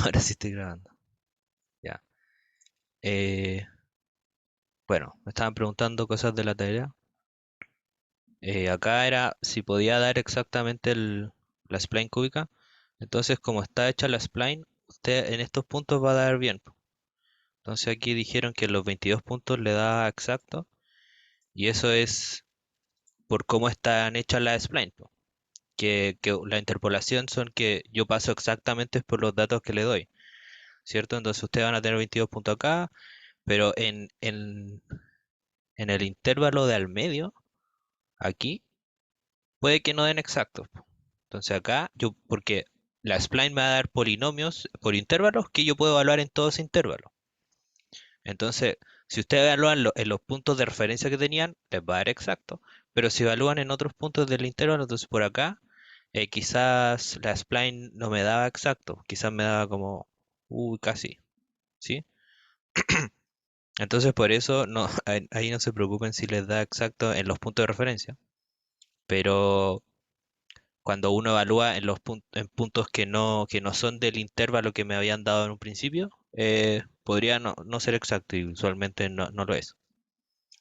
Ahora sí estoy grabando. Ya. Eh, bueno, me estaban preguntando cosas de la tarea. Acá era si podía dar exactamente la spline cúbica. Entonces, como está hecha la spline, usted en estos puntos va a dar bien, po. Entonces aquí dijeron que los 22 puntos le da exacto. Y eso es por cómo están hechas las spline, po. Que la interpolación son que yo paso exactamente por los datos que le doy, ¿cierto? Entonces ustedes van a tener 22 puntos acá, pero en el intervalo de al medio, aquí, puede que no den exactos, po. Entonces acá, porque la spline me va a dar polinomios por intervalos que yo puedo evaluar en todos ese intervalo. Entonces, si ustedes evalúan en los puntos de referencia que tenían, les va a dar exacto. Pero si evalúan en otros puntos del intervalo, entonces por acá, quizás la spline no me daba exacto, quizás me daba como, uy, casi, ¿sí? Entonces por eso no, ahí no se preocupen si les da exacto en los puntos de referencia. Pero cuando uno evalúa en en puntos que no son del intervalo que me habían dado en un principio, podría no ser exacto y usualmente no lo es.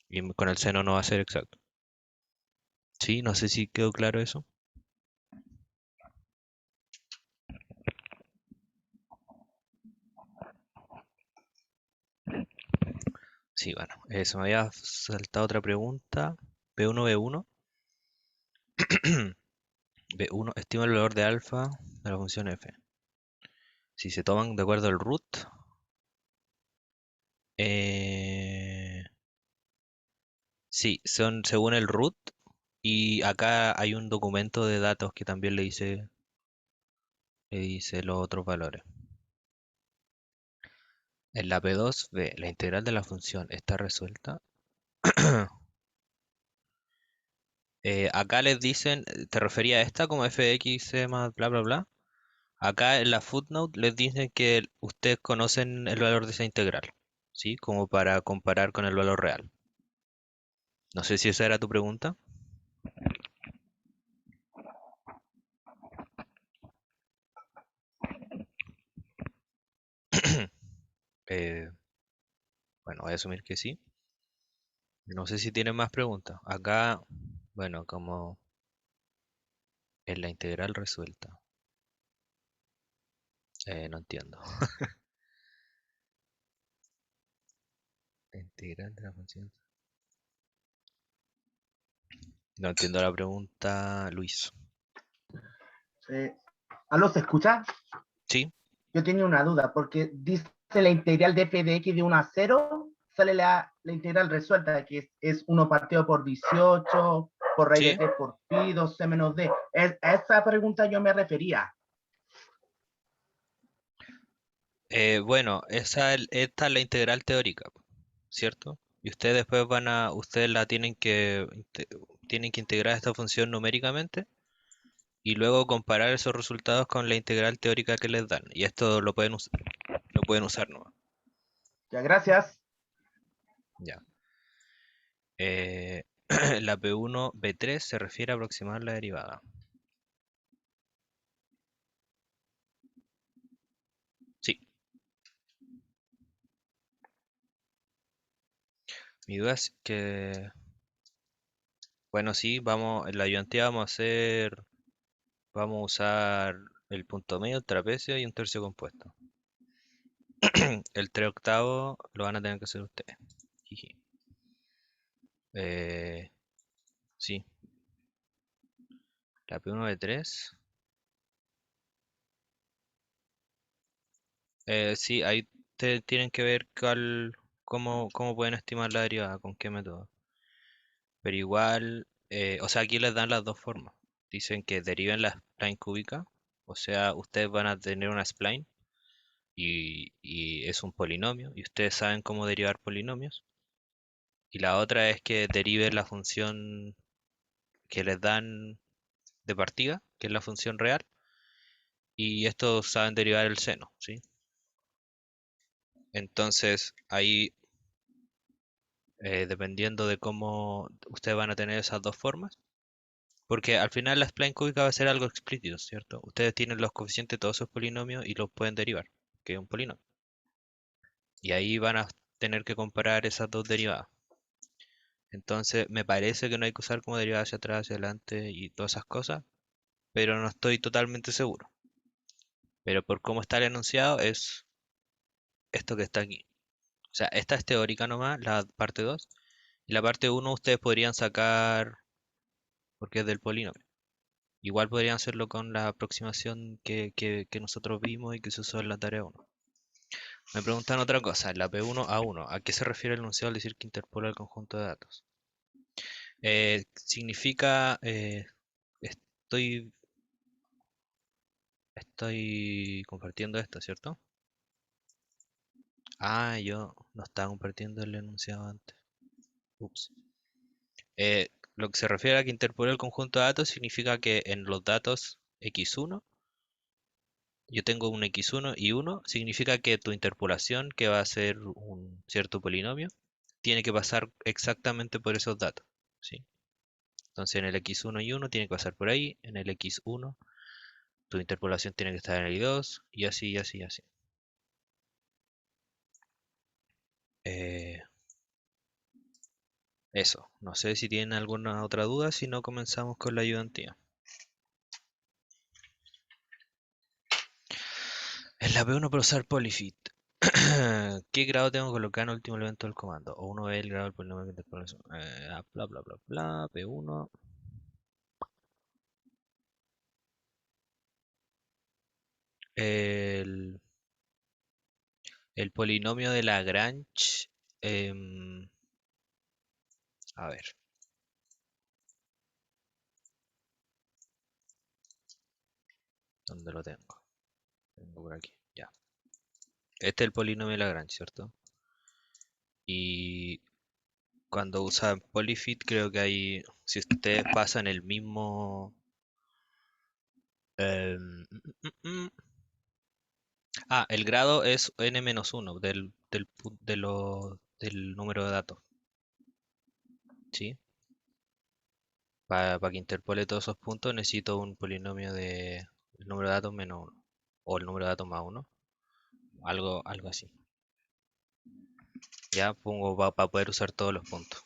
Y con el seno no va a ser exacto. Sí, no sé si quedó claro eso. Sí, bueno, se me había saltado otra pregunta. B1, B1. B1, estima el valor de alfa de la función f. Si se toman de acuerdo al root, eh, sí, son según el root. Y acá hay un documento de datos que también le dice los otros valores. En la P2, B, la integral de la función está resuelta. Acá les dicen, te refería a esta como f de x más bla bla bla. Acá en la footnote les dicen que ustedes conocen el valor de esa integral, ¿sí? Como para comparar con el valor real. No sé si esa era tu pregunta. Eh, bueno, voy a asumir que sí. No sé si tienen más preguntas. Acá, bueno, como en la integral resuelta. No entiendo. La integral de la función. No entiendo la pregunta, Luis. Eh, ¿Aló, se escucha? Sí, Yo tenía una duda, porque dice la integral de f de x de 1 a 0, sale la integral resuelta, que es 1 partido por 18, por raíz de sí. t por pi, 2c menos d. A esa pregunta yo me refería. Bueno, esta es la integral teórica, ¿cierto? Y ustedes después ustedes la tienen que integrar esta función numéricamente y luego comparar esos resultados con la integral teórica que les dan. Y esto lo pueden usar nomás. Ya, gracias. Ya. Eh, la P1, B3 se refiere a aproximar la derivada. Sí. Mi duda es que, bueno, sí, en la ayudantía vamos a usar el punto medio, el trapecio y un tercio compuesto. El 3 octavo lo van a tener que hacer ustedes. Jiji. Eh, sí, la P1 de 3. Sí, ahí tienen que ver cómo pueden estimar la derivada, con qué método. Pero igual, o sea, aquí les dan las dos formas. Dicen que deriven la spline cúbica, o sea, ustedes van a tener una spline y es un polinomio, y ustedes saben cómo derivar polinomios. Y la otra es que deriven la función que les dan de partida, que es la función real, y estos saben derivar el seno, ¿sí? Entonces, ahí, dependiendo de cómo ustedes van a tener esas dos formas, Porque al final la spline cúbica va a ser algo explícito, ¿cierto? Ustedes tienen los coeficientes de todos sus polinomios y los pueden derivar, que es un polinomio. Y ahí van a tener que comparar esas dos derivadas. Entonces, me parece que no hay que usar como derivada hacia atrás, hacia adelante y todas esas cosas, pero no estoy totalmente seguro. Pero por cómo está el enunciado es esto que está aquí. O sea, esta es teórica nomás, la parte 2. Y la parte uno ustedes podrían sacar porque es del polinomio. Igual podrían hacerlo con la aproximación que nosotros vimos y que se usó en la tarea uno. Me preguntan otra cosa, en la P1A1, ¿a qué se refiere el enunciado al decir que interpola el conjunto de datos? Significa, estoy, estoy compartiendo esto, ¿cierto? Ah, yo no estaba compartiendo el enunciado antes. Ups. Lo que se refiere a que interpola el conjunto de datos significa que en los datos x1 yo tengo un x1 y 1, significa que tu interpolación, que va a ser un cierto polinomio, tiene que pasar exactamente por esos datos, ¿sí? Entonces en el x1 y 1 tiene que pasar por ahí, en el x1 tu interpolación tiene que estar en el i2 y así, y así, y así. Eh, Eso, no sé si tienen alguna otra duda, si no comenzamos con la ayudantía. En la P1 para usar polyfit. ¿Qué grado tengo que colocar en el último elemento del comando? O uno ve el grado del polinomio que interpola eso. Bla, bla, bla, bla, P1. El, el polinomio de Lagrange. em, a ver, ¿dónde lo tengo? Tengo por aquí, ya. Este es el polinomio de Lagrange, ¿cierto? Y cuando usan polyfit, creo que hay, si ustedes pasan el mismo... el grado es n-1 del número de datos, ¿sí? Para que interpole todos esos puntos necesito un polinomio de el número de datos menos uno o el número de datos más uno, algo así. Ya pongo para poder usar todos los puntos.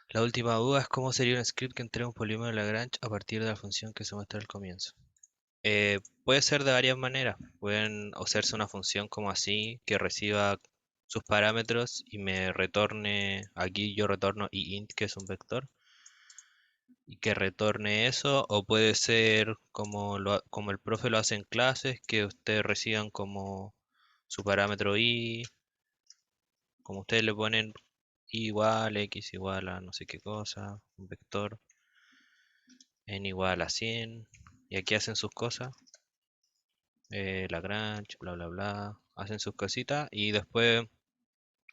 La última duda es cómo sería un script que entrega un polinomio de Lagrange a partir de la función que se muestra al comienzo. Puede ser de varias maneras. Pueden hacerse una función como así, que reciba sus parámetros y me retorne, aquí yo retorno int, que es un vector, y que retorne eso, o puede ser como, como el profe lo hace en clases, que ustedes reciban como su parámetro i, como ustedes le ponen i igual, x igual a no sé qué cosa, un vector, n igual a 100, y aquí hacen sus cosas. Lagrange, bla, bla, bla, hacen sus cositas y después,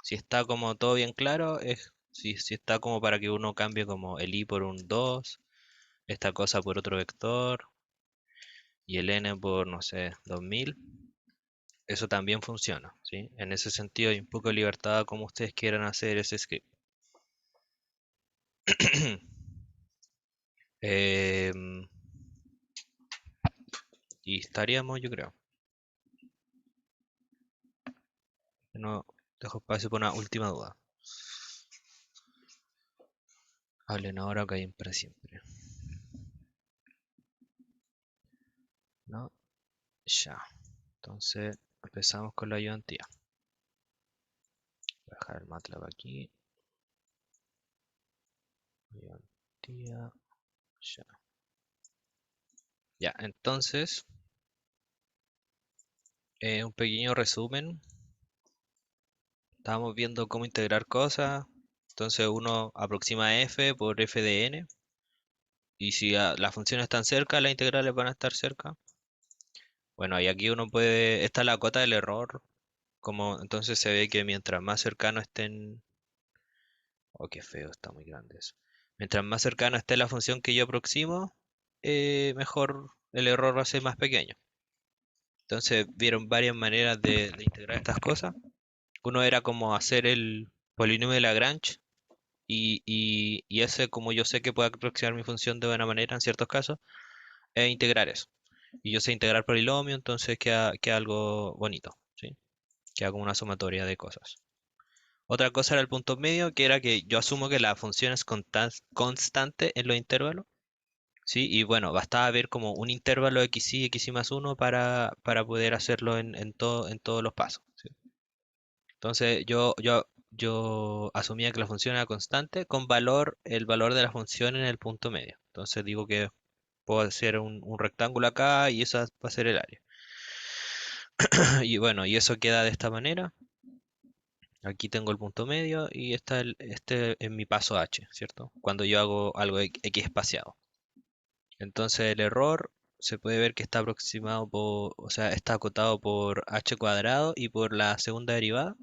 si está como todo bien claro, si está como para que uno cambie como el i por un 2, esta cosa por otro vector y el n por, no sé, 2000, eso también funciona, ¿sí? En ese sentido hay un poco de libertad como ustedes quieran hacer ese script. Em, y estaríamos, yo creo. No dejo espacio para una última duda. Hablen ahora o callen para siempre. ¿No? Ya. Entonces empezamos con la ayudantía. Voy a dejar el MATLAB aquí. Ayudantía. Ya. Ya, entonces, un pequeño resumen. Estábamos viendo cómo integrar cosas. Entonces uno aproxima f por f de n. Y si las funciones están cerca, las integrales van a estar cerca. Bueno, y aquí uno puede... Esta es la cota del error. Como, entonces se ve que mientras más cercano estén... Oh, qué feo, está muy grande eso. Mientras más cercano esté la función que yo aproximo, mejor el error va a ser más pequeño. Entonces vieron varias maneras de integrar estas cosas. Uno era como hacer el polinomio de Lagrange y ese, como yo sé que puedo aproximar mi función de buena manera en ciertos casos, es integrar eso. Y yo sé integrar polinomio, entonces queda algo bonito, ¿sí? Queda como una sumatoria de cosas. Otra cosa era el punto medio, que era que yo asumo que la función es constante en los intervalos, ¿sí? Y bueno, bastaba ver como un intervalo x y más uno para poder hacerlo en todos los pasos, ¿sí? Entonces yo asumía que la función era constante con el valor de la función en el punto medio. Entonces digo que puedo hacer un rectángulo acá y eso va a ser el área. Y bueno, y eso queda de esta manera. Aquí tengo el punto medio y este es mi paso h, ¿cierto? Cuando yo hago algo x espaciado. Entonces el error se puede ver que está aproximado o sea, está acotado por h cuadrado y por la segunda derivada.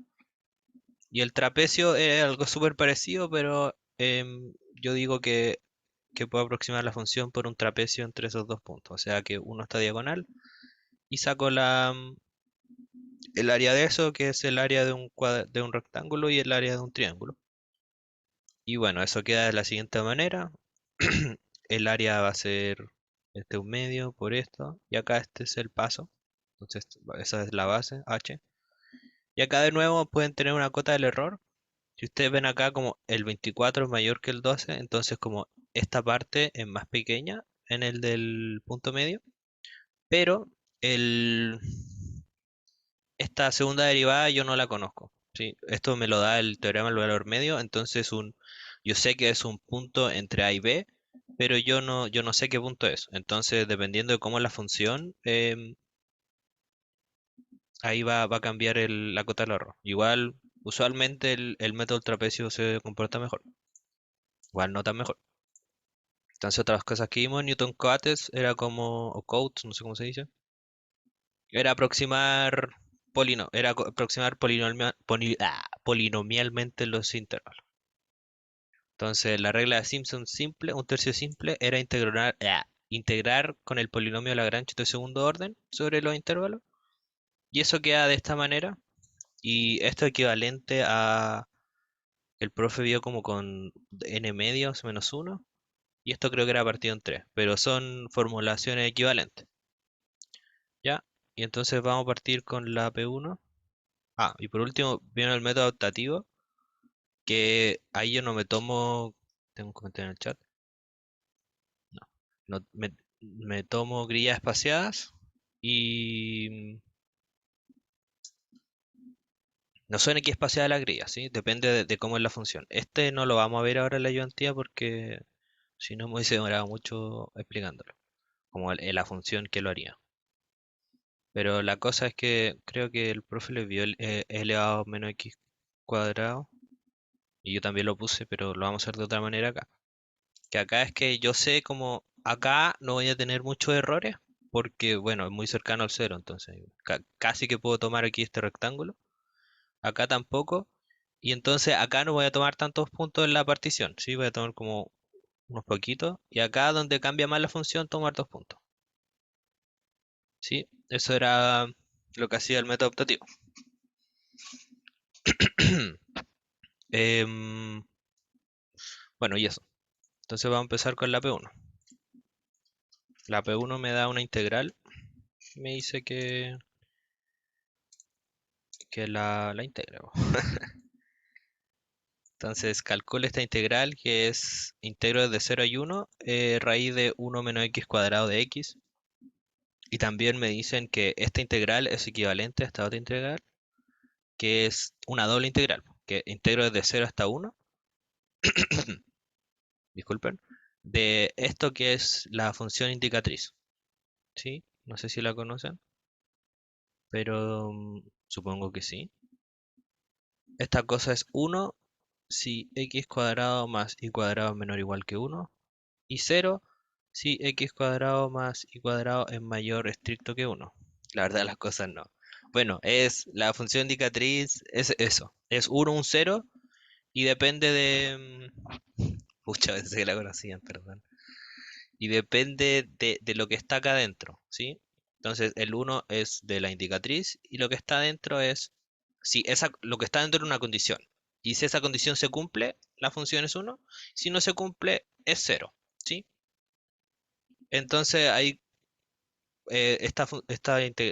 Y el trapecio es algo súper parecido, pero yo digo que puedo aproximar la función por un trapecio entre esos dos puntos. O sea que uno está diagonal y saco el área de eso, que es el área de un rectángulo y el área de un triángulo. Y bueno, eso queda de la siguiente manera. El área va a ser este un medio por esto. Y acá este es el paso. Entonces esa es la base, h. Y acá de nuevo pueden tener una cota del error. Si ustedes ven acá como el 24 es mayor que el 12, entonces como esta parte es más pequeña en el del punto medio. Pero el, esta segunda derivada yo no la conozco, ¿sí? Esto me lo da el teorema del valor medio, entonces yo sé que es un punto entre A y B, pero yo no sé qué punto es. Entonces, dependiendo de cómo es la función, ahí va a cambiar la cota del error. Igual, usualmente el método del trapecio se comporta mejor. Igual no tan mejor. Entonces, otras cosas que vimos, Newton Coates era como, o Coates, no sé cómo se dice, era aproximar polinomialmente los intervalos. Entonces, la regla de Simpson simple, un tercio simple, era integrar con el polinomio Lagrange de segundo orden sobre los intervalos. Y eso queda de esta manera. Y esto es equivalente a el profe vio como con n medios menos uno. Y esto creo que era partido en 3. Pero son formulaciones equivalentes. ¿Ya? Y entonces vamos a partir con la P1. Ah, y por último viene el método adaptativo, que ahí yo no me tomo, tengo un comentario en el chat, no, me tomo grillas espaciadas y no son aquí espaciadas las grillas, ¿sí? Depende de cómo es la función. Este no lo vamos a ver ahora en la ayudantía porque si no me hubiese demorado mucho explicándolo, como la función que lo haría. Pero la cosa es que creo que el profe le vio el elevado a menos x cuadrado y yo también lo puse, pero lo vamos a hacer de otra manera acá. Que acá es que yo sé como acá no voy a tener muchos errores porque, bueno, es muy cercano al cero, entonces casi que puedo tomar aquí este rectángulo, acá tampoco, y entonces acá no voy a tomar tantos puntos en la partición, sí, voy a tomar como unos poquitos, y acá donde cambia más la función, tomar 2 puntos, sí, eso era lo que hacía el método optativo. Em, bueno, y eso. Entonces vamos a empezar con la P1. La P1 me da una integral, me dice que la integre. Entonces calculo esta integral que es integro de 0 y 1, raíz de 1 menos x cuadrado de x. Y también me dicen que esta integral es equivalente a esta otra integral, que es una doble integral, que integro desde 0 hasta 1, disculpen, de esto que es la función indicatriz. ¿Sí? No sé si la conocen, pero supongo que sí. Esta cosa es 1 si x cuadrado más y cuadrado es menor o igual que 1. Y 0 si x cuadrado más y cuadrado es mayor estricto que 1. La verdad las cosas no. Bueno, es la función indicatriz, es eso. Es 1 un 0 y depende de... Muchas veces que la conocían, perdón. Y depende de lo que está acá adentro, ¿sí? Entonces el 1 es de la indicatriz y lo que está adentro es... Sí, lo que está dentro es una condición. Y si esa condición se cumple, la función es 1. Si no se cumple, es 0. ¿Sí? Entonces ahí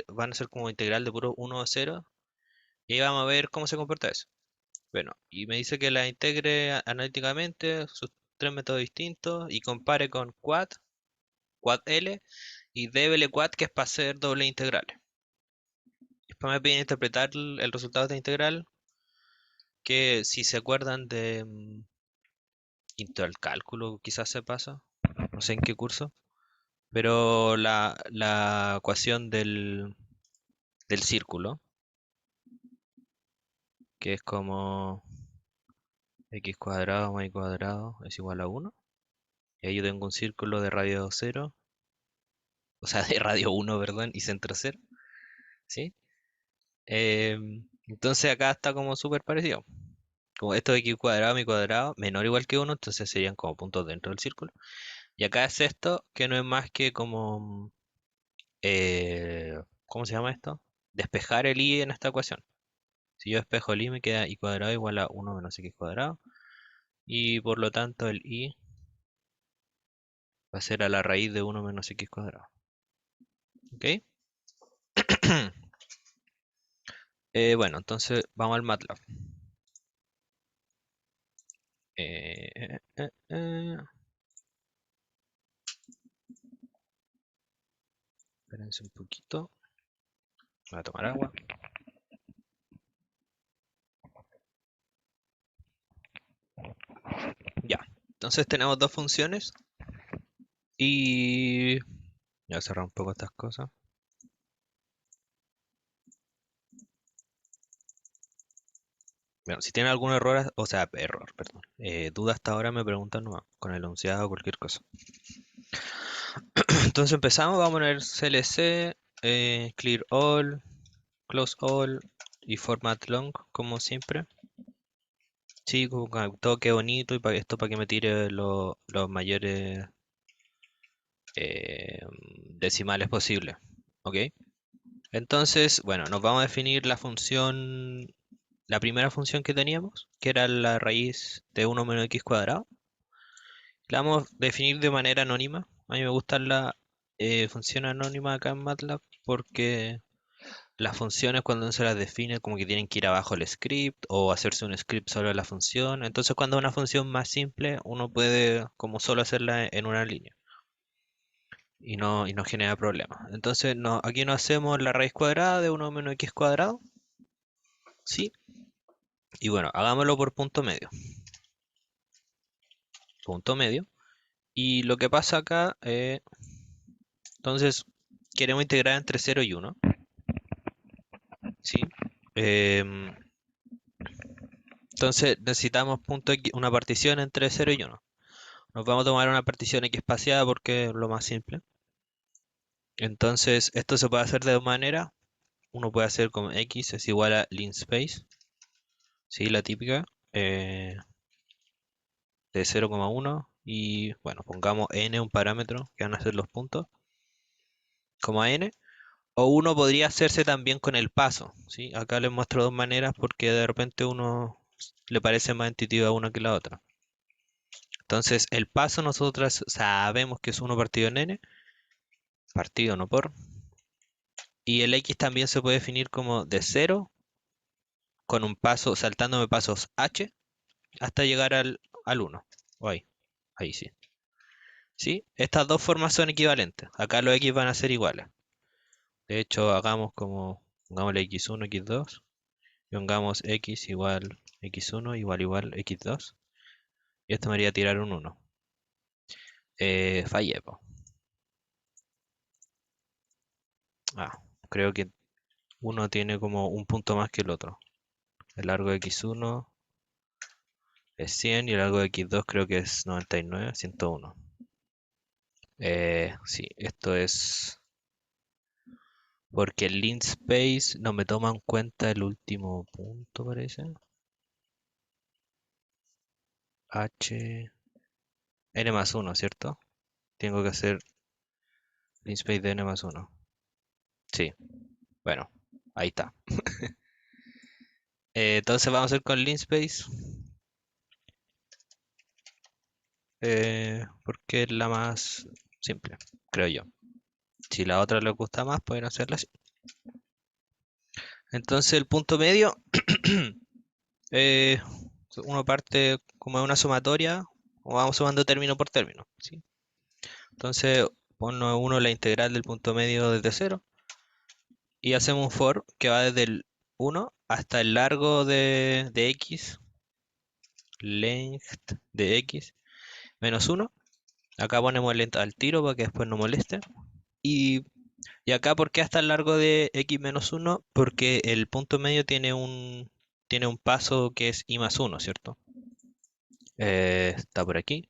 van a ser como integral de puro 1 o 0. Y ahí vamos a ver cómo se comporta eso. Bueno, y me dice que la integre analíticamente, sus tres métodos distintos, y compare con quad L y dbl quad, que es para hacer doble integrales. Después me piden interpretar el resultado de esta integral, que si se acuerdan de integral cálculo, quizás se pasa, no sé en qué curso, pero la ecuación del círculo, que es como x cuadrado más y cuadrado es igual a 1. Y ahí yo tengo un círculo de radio 0, o sea, de radio 1, perdón, y centro 0, ¿sí? Entonces acá está como súper parecido. Como esto de x cuadrado, mi cuadrado, menor o igual que 1, entonces serían como puntos dentro del círculo. Y acá es esto, que no es más que como, ¿cómo se llama esto? Despejar el y en esta ecuación. Si yo despejo el y, me queda y cuadrado igual a 1 menos x cuadrado. Y por lo tanto el y va a ser a la raíz de 1 menos x cuadrado. ¿Ok? Bueno, entonces vamos al MATLAB. Eh, eh, eh, eh. Espérense un poquito. Voy a tomar agua. Ya. Entonces tenemos dos funciones. Y voy a cerrar un poco estas cosas. Bueno, si tienen algún error, o sea, error, perdón. Duda hasta ahora me preguntan nomás, con el enunciado o cualquier cosa. Entonces empezamos, vamos a poner CLC, clear all, close all y format long, como siempre. Sí, como que todo quede bonito y para esto para que me tire los mayores eh, decimales posibles. ¿Ok? Entonces, bueno, nos vamos a definir la función, la primera función que teníamos, que era la raíz de 1 menos x cuadrado. La vamos a definir de manera anónima. A mí me gusta la función anónima acá en MATLAB porque las funciones cuando uno se las define como que tienen que ir abajo el script o hacerse un script sobre la función. Entonces cuando es una función más simple uno puede como solo hacerla en una línea y no genera problemas. Entonces no, aquí no hacemos la raíz cuadrada de 1 menos x cuadrado. ¿Sí? Y bueno, hagámoslo por punto medio. Punto medio. Y lo que pasa acá, entonces queremos integrar entre 0 y 1. ¿Sí? Em, entonces necesitamos una partición entre 0 y 1. Nos vamos a tomar una partición x espaciada porque es lo más simple. Entonces esto se puede hacer de dos maneras. Uno puede hacer como x es igual a linspace, ¿sí? La típica, de 0,1. Y bueno, pongamos n un parámetro que van a ser los puntos, como a n. O uno podría hacerse también con el paso, ¿sí? Acá les muestro dos maneras porque de repente uno le parece más intuitiva una que la otra. Entonces, el paso nosotros sabemos que es 1 partido en n, partido no por, y el x también se puede definir como de 0 con un paso, saltándome pasos h hasta llegar al 1. O ahí sí. ¿Sí? Estas dos formas son equivalentes. Acá los x van a ser iguales. De hecho, pongámosle x1, x2, y pongamos x igual x1 igual x2, y esto me haría tirar un 1. Fallé, po. Ah, creo que uno tiene como un punto más que el otro. El largo de x1 es 100 y el largo de x2 creo que es 99, 101. Sí, esto es porque el lint space no me toma en cuenta el último punto, parece. H, n más 1, ¿cierto? Tengo que hacer lint space de n más 1. Sí, bueno, ahí está. Entonces vamos a ir con Linspace, porque es la más simple, creo yo. Si la otra les gusta más, pueden hacerla así. Entonces el punto medio, eh, uno parte como de una sumatoria, o vamos sumando término por término, ¿sí? Entonces pongo uno la integral del punto medio desde cero y hacemos un for que va desde el 1 hasta el largo de x, length de x, menos 1. Acá ponemos el al tiro para que después no moleste. Y, y acá, ¿por qué hasta el largo de x menos 1? Porque el punto medio tiene un paso que es i más 1, ¿cierto? Está por aquí.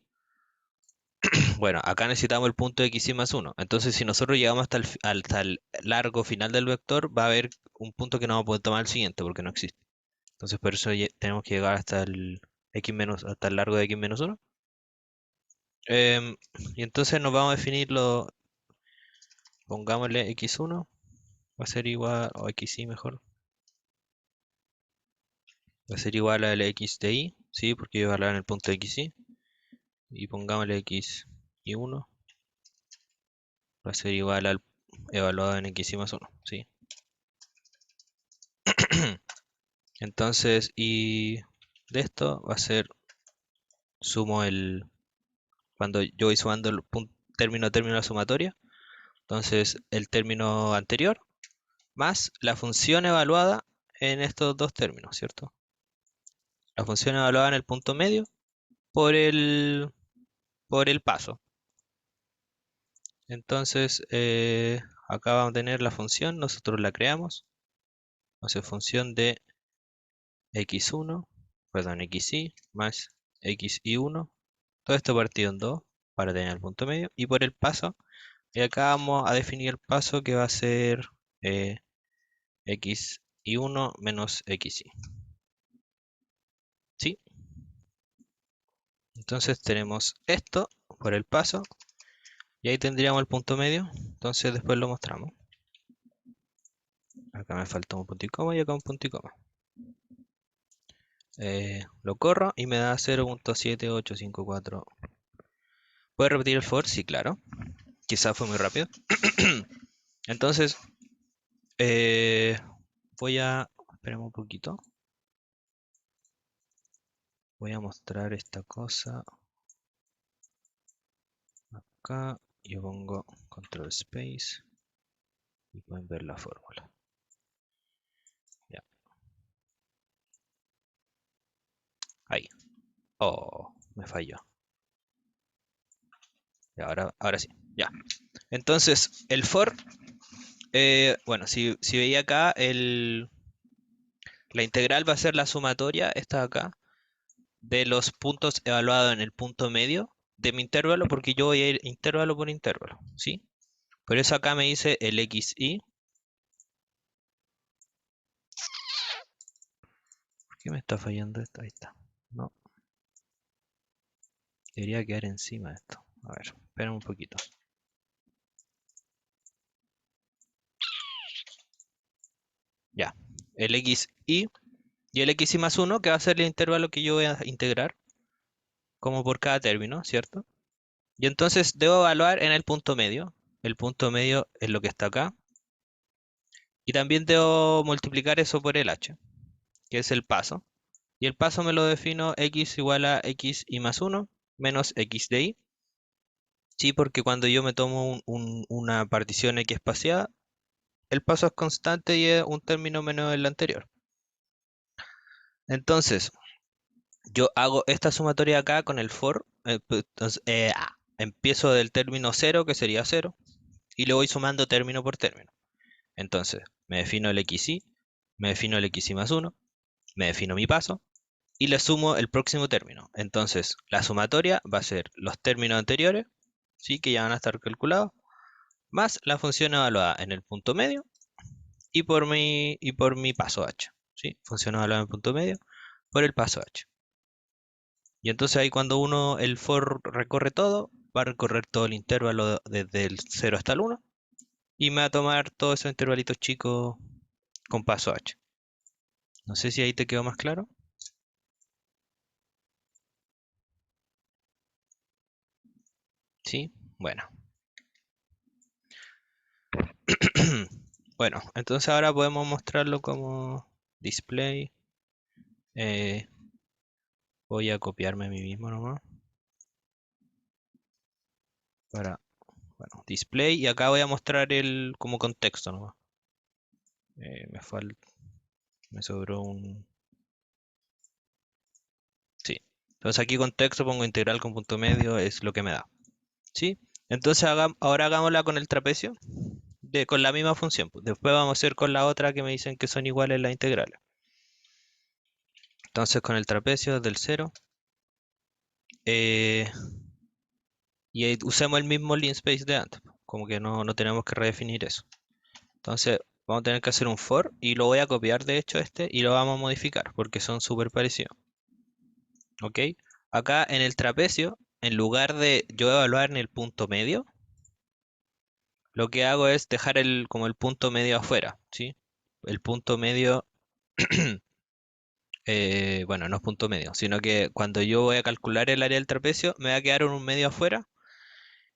Bueno, acá necesitamos el punto de x y más 1. Entonces, si nosotros llegamos hasta el largo final del vector, va a haber un punto que no vamos a poder tomar el siguiente porque no existe. Entonces, por eso tenemos que llegar hasta el hasta el largo de x menos 1. Y entonces nos vamos a definir pongámosle x1, va a ser igual, o xy mejor, va a ser igual al x de y, sí, porque yo voy a hablar en el punto de xy, y pongámosle x y 1, va a ser igual al evaluado en xy más 1, sí. Entonces, y de esto va a ser, sumo cuando yo voy sumando el término a término de la sumatoria, entonces el término anterior más la función evaluada en estos dos términos, ¿cierto? La función evaluada en el punto medio por por el paso. Entonces, acá vamos a tener la función, nosotros la creamos, va a ser función de x1, perdón, xy más xy1, todo esto partido en 2 para tener el punto medio, y por el paso, y acá vamos a definir el paso que va a ser eh, xy1 menos xy. ¿Sí? Entonces tenemos esto por el paso, y ahí tendríamos el punto medio, entonces después lo mostramos. Acá me falta un punto y coma y acá un punto y coma. Lo corro y me da 0.7854. ¿Puedo repetir el for? Sí, claro. Quizás fue muy rápido. Entonces, eh, voy a... Esperemos un poquito. Voy a mostrar esta cosa. Acá yo pongo control space y pueden ver la fórmula. Ya, ahí. Oh, me falló. Y ahora sí, ya. Entonces, el for, bueno, si veía acá, la integral va a ser la sumatoria, esta de acá, de los puntos evaluados en el punto medio de mi intervalo, porque yo voy a ir intervalo por intervalo, ¿sí? Por eso acá me dice el xy. ¿Por qué me está fallando esto? Ahí está. No, debería quedar encima de esto. A ver, espera un poquito. Ya, el xy y el xy más 1, que va a ser el intervalo que yo voy a integrar, como por cada término, ¿cierto? Y entonces debo evaluar en el punto medio. El punto medio es lo que está acá. Y también debo multiplicar eso por el h, que es el paso. Y el paso me lo defino x igual a x y más 1 menos x de y. Sí, porque cuando yo me tomo una partición x espaciada, el paso es constante y es un término menos el anterior. Entonces, yo hago esta sumatoria acá con el for. Empiezo del término 0, que sería 0, y le voy sumando término por término. Entonces, me defino el xy, me defino el xy más 1, me defino mi paso, y le sumo el próximo término. Entonces, la sumatoria va a ser los términos anteriores, ¿sí? Que ya van a estar calculados, más la función evaluada en el punto medio y por mi paso h, ¿sí? Función evaluada en el punto medio por el paso h. Y entonces ahí cuando el for recorre todo, va a recorrer todo el intervalo desde el 0 hasta el 1 y me va a tomar todos esos intervalitos chicos con paso h. No sé si ahí te quedó más claro. Sí, bueno. Bueno, entonces ahora podemos mostrarlo como display. Eh, Voy a copiarme a mí mismo nomás. Para, bueno, display. Y acá voy a mostrar el como contexto nomás. Me falta, me sobró un... Sí. Entonces aquí contexto pongo integral con punto medio, es lo que me da. ¿Sí? Entonces ahora hagámosla con el trapecio, con la misma función, pues. Después vamos a hacer con la otra que me dicen que son iguales las integrales. Entonces con el trapecio del cero. eh, y ahí usemos el mismo linspace de antes, pues. Como que no tenemos que redefinir eso. Entonces vamos a tener que hacer un for y lo voy a copiar de hecho este y lo vamos a modificar porque son súper parecidos. ¿Ok? Acá en el trapecio, en lugar de yo evaluar en el punto medio, lo que hago es dejar como el punto medio afuera, ¿sí? El punto medio, bueno, no es punto medio, sino que cuando yo voy a calcular el área del trapecio, me va a quedar un medio afuera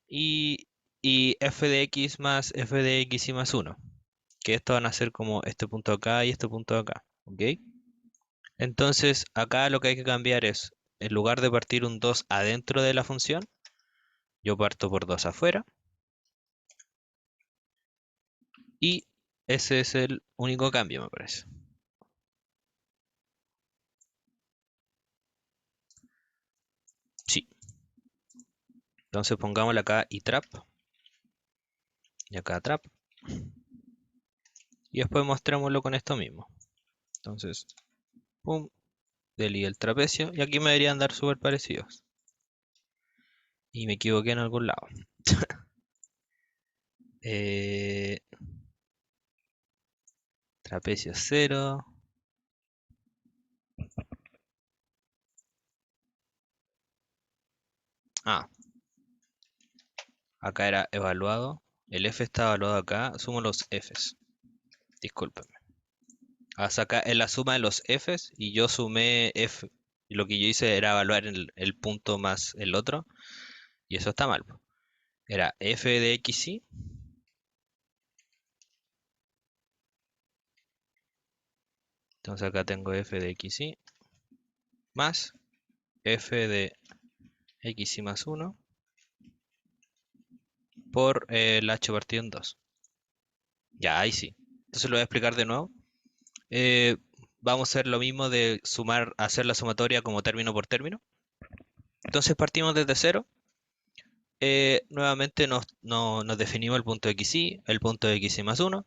y, y f de x más f de x y más uno, que esto van a ser como este punto acá y este punto acá, ¿ok? Entonces, acá lo que hay que cambiar es, en lugar de partir un 2 adentro de la función, yo parto por 2 afuera y ese es el único cambio, me parece. Sí. Entonces pongámosle acá itrap y acá trap y después mostrémoslo con esto mismo. Entonces, pum, delí el trapecio y aquí me deberían dar súper parecidos. Y me equivoqué en algún lado. Eh, Trapecio cero. Ah, acá era evaluado. El F está evaluado acá. Sumo los Fs. Discúlpenme. Hasta acá es la suma de los Fs y yo sumé F. Y lo que yo hice era evaluar el punto más el otro. Y eso está mal, po. Era F de XY. Entonces acá tengo F de XY más F de XY más uno por el H partido en 2. Ya, ahí sí. Entonces lo voy a explicar de nuevo. Eh, Vamos a hacer lo mismo de sumar, hacer la sumatoria como término por término. Entonces partimos desde cero. Nuevamente nos definimos el punto xy, el punto xy más uno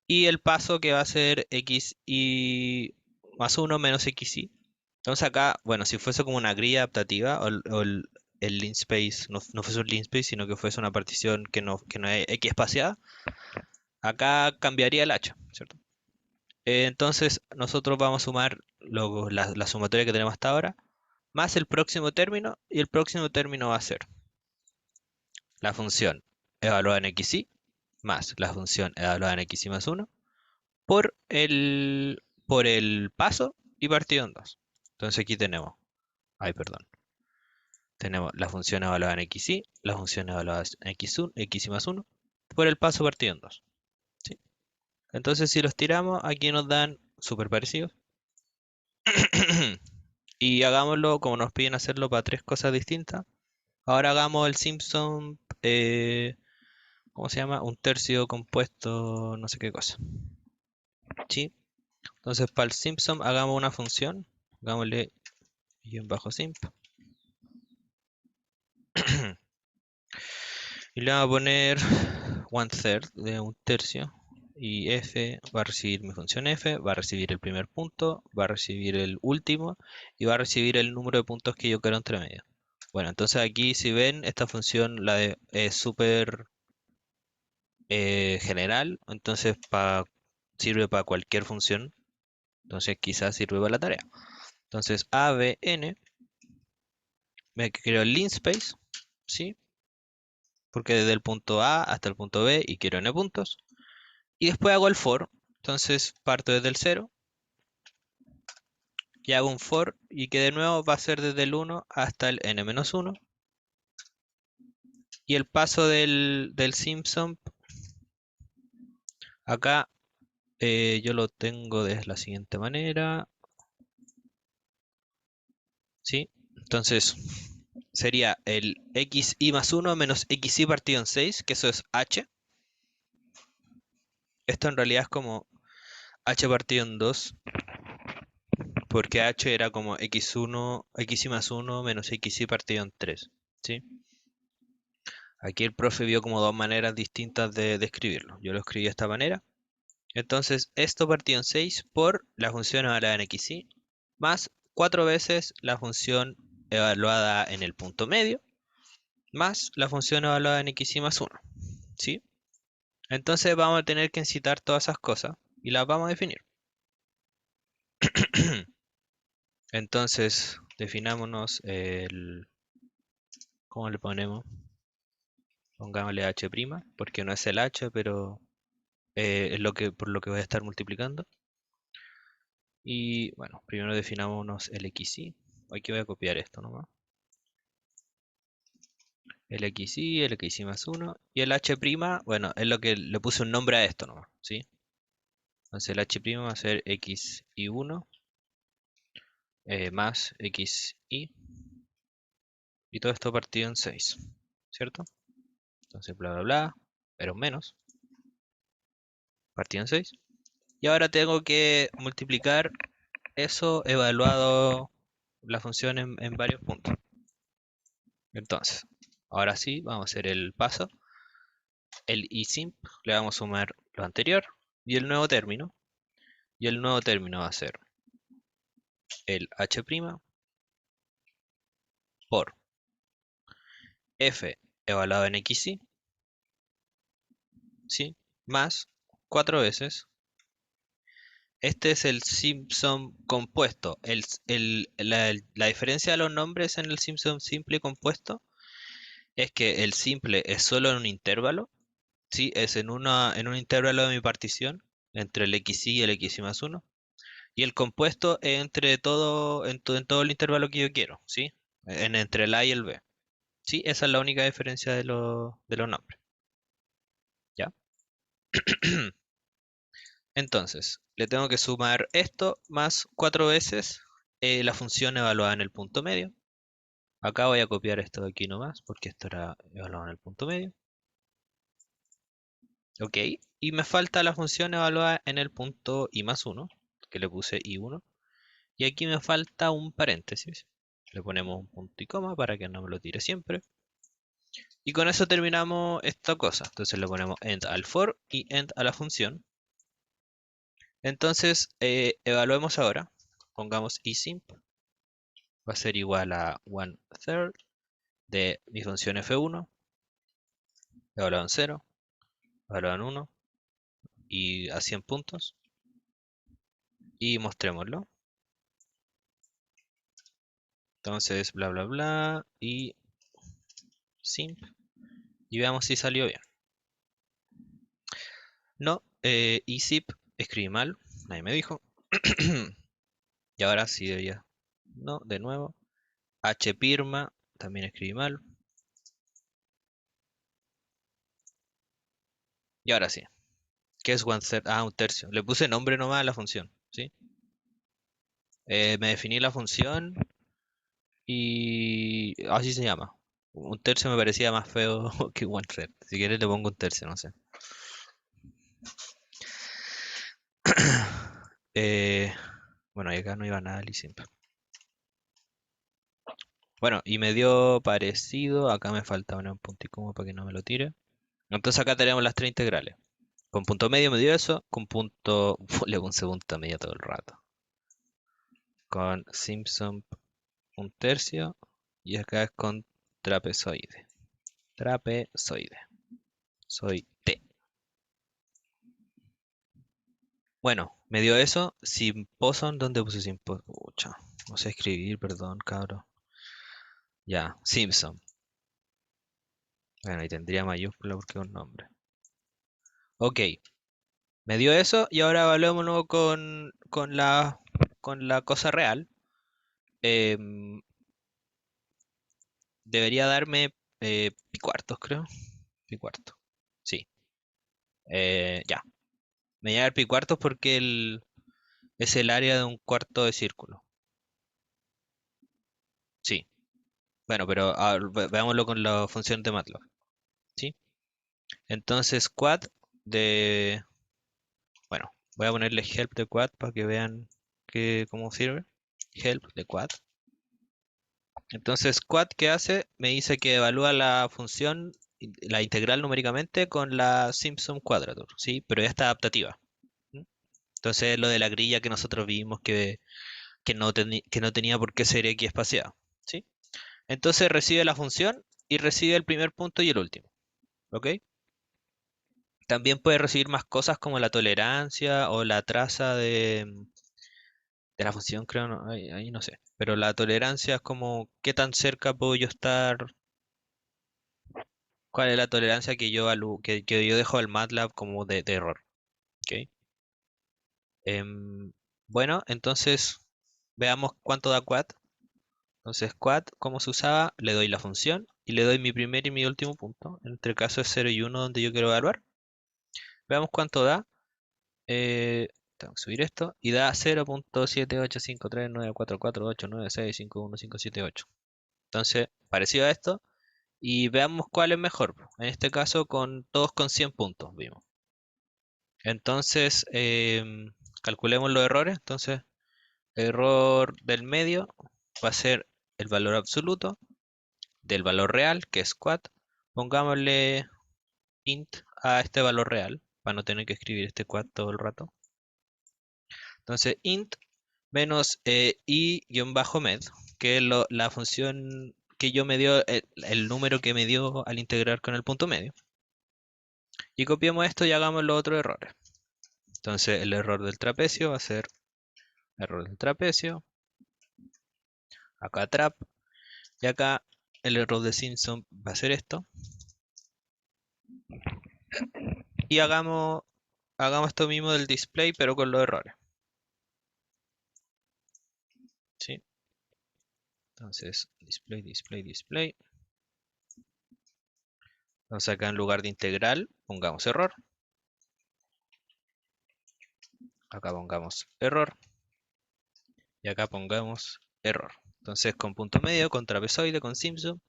y el paso que va a ser xy más uno menos xy. Entonces acá, bueno, si fuese como una grilla adaptativa o el linspace no fuese un linspace, sino que fuese una partición que no es x espaciada, acá cambiaría el hacha, ¿cierto? Entonces nosotros vamos a sumar la sumatoria que tenemos hasta ahora, más el próximo término, y el próximo término va a ser la función evaluada en xy, más la función evaluada en xy más uno por el paso y partido en 2. Entonces aquí tenemos, ay, perdón, tenemos la función evaluada en xy, la función evaluada en x1, xy más uno por el paso partido en 2. ¿Sí? Entonces si los tiramos, aquí nos dan súper parecidos. Y hagámoslo como nos piden hacerlo para tres cosas distintas. Ahora hagamos el Simpson, ¿cómo se llama? Un tercio compuesto, no sé qué cosa. ¿Sí? Entonces para el Simpson hagamos una función. Hagámosle guión bajo simp. Y le vamos a poner one third de un tercio. Y f va a recibir mi función f, va a recibir el primer punto, va a recibir el último y va a recibir el número de puntos que yo quiero entre medio. Bueno, entonces aquí si ven, esta función es súper general, entonces sirve para cualquier función, entonces quizás sirve para la tarea. Entonces a, b, n, me creo el linspace, ¿sí? Porque desde el punto A hasta el punto B y quiero n puntos. Y después hago el for, entonces parto desde el cero y hago un for y que de nuevo va a ser desde el 1 hasta el n-1. Y el paso del Simpson, acá yo lo tengo de la siguiente manera, ¿sí? Entonces sería el xi más 1 menos xi partido en 6, que eso es h. Esto en realidad es como h partido en 2, porque h era como x1, xi más 1 menos xi partido en 3, ¿sí? Aquí el profe vio como dos maneras distintas de escribirlo. Yo lo escribí de esta manera. Entonces, esto partido en 6 por la función evaluada en xi, más 4 veces la función evaluada en el punto medio, más la función evaluada en xi más 1, ¿sí? Entonces vamos a tener que incitar todas esas cosas y las vamos a definir. Entonces, definámonos el... ¿Cómo le ponemos? Pongámosle h', porque no es el h, pero es lo que, por lo que voy a estar multiplicando. Y bueno, primero definámonos el xy. Aquí voy a copiar esto nomás. El xy, el xy más 1. Y el h', bueno, es lo que le puse un nombre a esto nomás, ¿sí? Entonces el h' va a ser xy1 más xy. Y todo esto partido en 6, ¿cierto? Entonces bla bla bla, pero menos, partido en 6. Y ahora tengo que multiplicar eso evaluado la función en varios puntos. Entonces, ahora sí, vamos a hacer el paso. El isimp le vamos a sumar lo anterior y el nuevo término. Y el nuevo término va a ser el h' por f evaluado en xy, ¿sí? Más 4 veces. Este es el Simpson compuesto. La diferencia de los nombres en el Simpson simple y compuesto es que el simple es solo en un intervalo, ¿sí? Es en un intervalo de mi partición entre el xy y el xy más 1. Y el compuesto es entre todo, en todo el intervalo que yo quiero, ¿sí? Entre el A y el B. Sí, esa es la única diferencia de los nombres. ¿Ya? Entonces, le tengo que sumar esto más 4 veces la función evaluada en el punto medio. Acá voy a copiar esto de aquí nomás, porque esto era evaluado en el punto medio. Ok, y me falta la función evaluada en el punto i más 1, que le puse i1. Y aquí me falta un paréntesis. Le ponemos un punto y coma para que no me lo tire siempre. Y con eso terminamos esta cosa. Entonces le ponemos end al for y end a la función. Entonces evaluemos ahora. Pongamos isimp. Va a ser igual a 1/3 de mi función f1. Evaluado en 0. Evaluado en 1. Y a 100 puntos. Y mostrémoslo. Entonces bla bla bla. Y simp. Y veamos si salió bien. No, isip escribí mal. Nadie me dijo. Y ahora sí debería. No, de nuevo. Hpirma, también escribí mal. Y ahora sí. ¿Qué es one third? Ah, un tercio. Le puse nombre nomás a la función, ¿sí? Me definí la función y así se llama. Un tercio me parecía más feo que one third. Si quieres le pongo un tercio, no sé. Eh, bueno, y acá no iba nada simple. Bueno, y me dio parecido. Acá me falta un punto y coma para que no me lo tire. Entonces acá tenemos las tres integrales. Con punto medio me dio eso. Con punto... Le puse punto medio todo el rato. Con Simpson un tercio. Y acá es con trapezoide. Trapezoide. Soy T. Bueno, me dio eso. Simposon, ¿dónde puse Simposon? Pucha, no sé escribir, perdón, cabro. Ya, Simpson. Bueno, y tendría mayúscula porque es un nombre. Ok, me dio eso y ahora evaluémoslo con la cosa real. em, debería darme pi cuartos, creo. Pi cuarto. Sí. Ya. Me llega el pi cuartos porque es el área de un cuarto de círculo. Sí. Bueno, pero veámoslo con la función de MATLAB. ¿Sí? Entonces, quad de... Bueno, voy a ponerle help de quad para que vean cómo sirve. Help de quad. Entonces, quad, ¿qué hace? Me dice que evalúa la función, la integral numéricamente con la Simpson Quadrature, ¿sí? Pero esta adaptativa. ¿M? Entonces, lo de la grilla que nosotros vimos que no tenía por qué ser x espaciada, ¿sí? Entonces, recibe la función y recibe el primer punto y el último, ¿ok? También puede recibir más cosas como la tolerancia o la traza de la función, creo, no, ahí no sé. Pero la tolerancia es como qué tan cerca puedo yo estar, cuál es la tolerancia que que yo dejo al MATLAB como de error. ¿Ok? Bueno, entonces veamos cuánto da quad. Entonces quad, ¿cómo se usaba? Le doy la función y le doy mi primer y mi último punto. En este caso es 0 y 1 donde yo quiero evaluar. Veamos cuánto da. Eh, Tengo que subir esto. Y da 0.78539448896515578. Entonces, parecido a esto. Y veamos cuál es mejor. En este caso, todos con 100 puntos, vimos. Entonces, calculemos los errores. Entonces, error del medio va a ser el valor absoluto del valor real, que es quad. Pongámosle int a este valor real, para no tener que escribir este quad todo el rato. Entonces, int menos i-med, que es la función que yo me dio, el número que me dio al integrar con el punto medio. Y copiamos esto y hagamos los otros errores. Entonces, el error del trapecio va a ser error del trapecio. Acá trap. Y acá el error de Simpson va a ser esto. Y hagamos esto mismo del display, pero con los errores. ¿Sí? Entonces, display, display, display. Entonces acá en lugar de integral, pongamos error. Acá pongamos error. Y acá pongamos error. Entonces con punto medio, con trapezoide, con Simpson.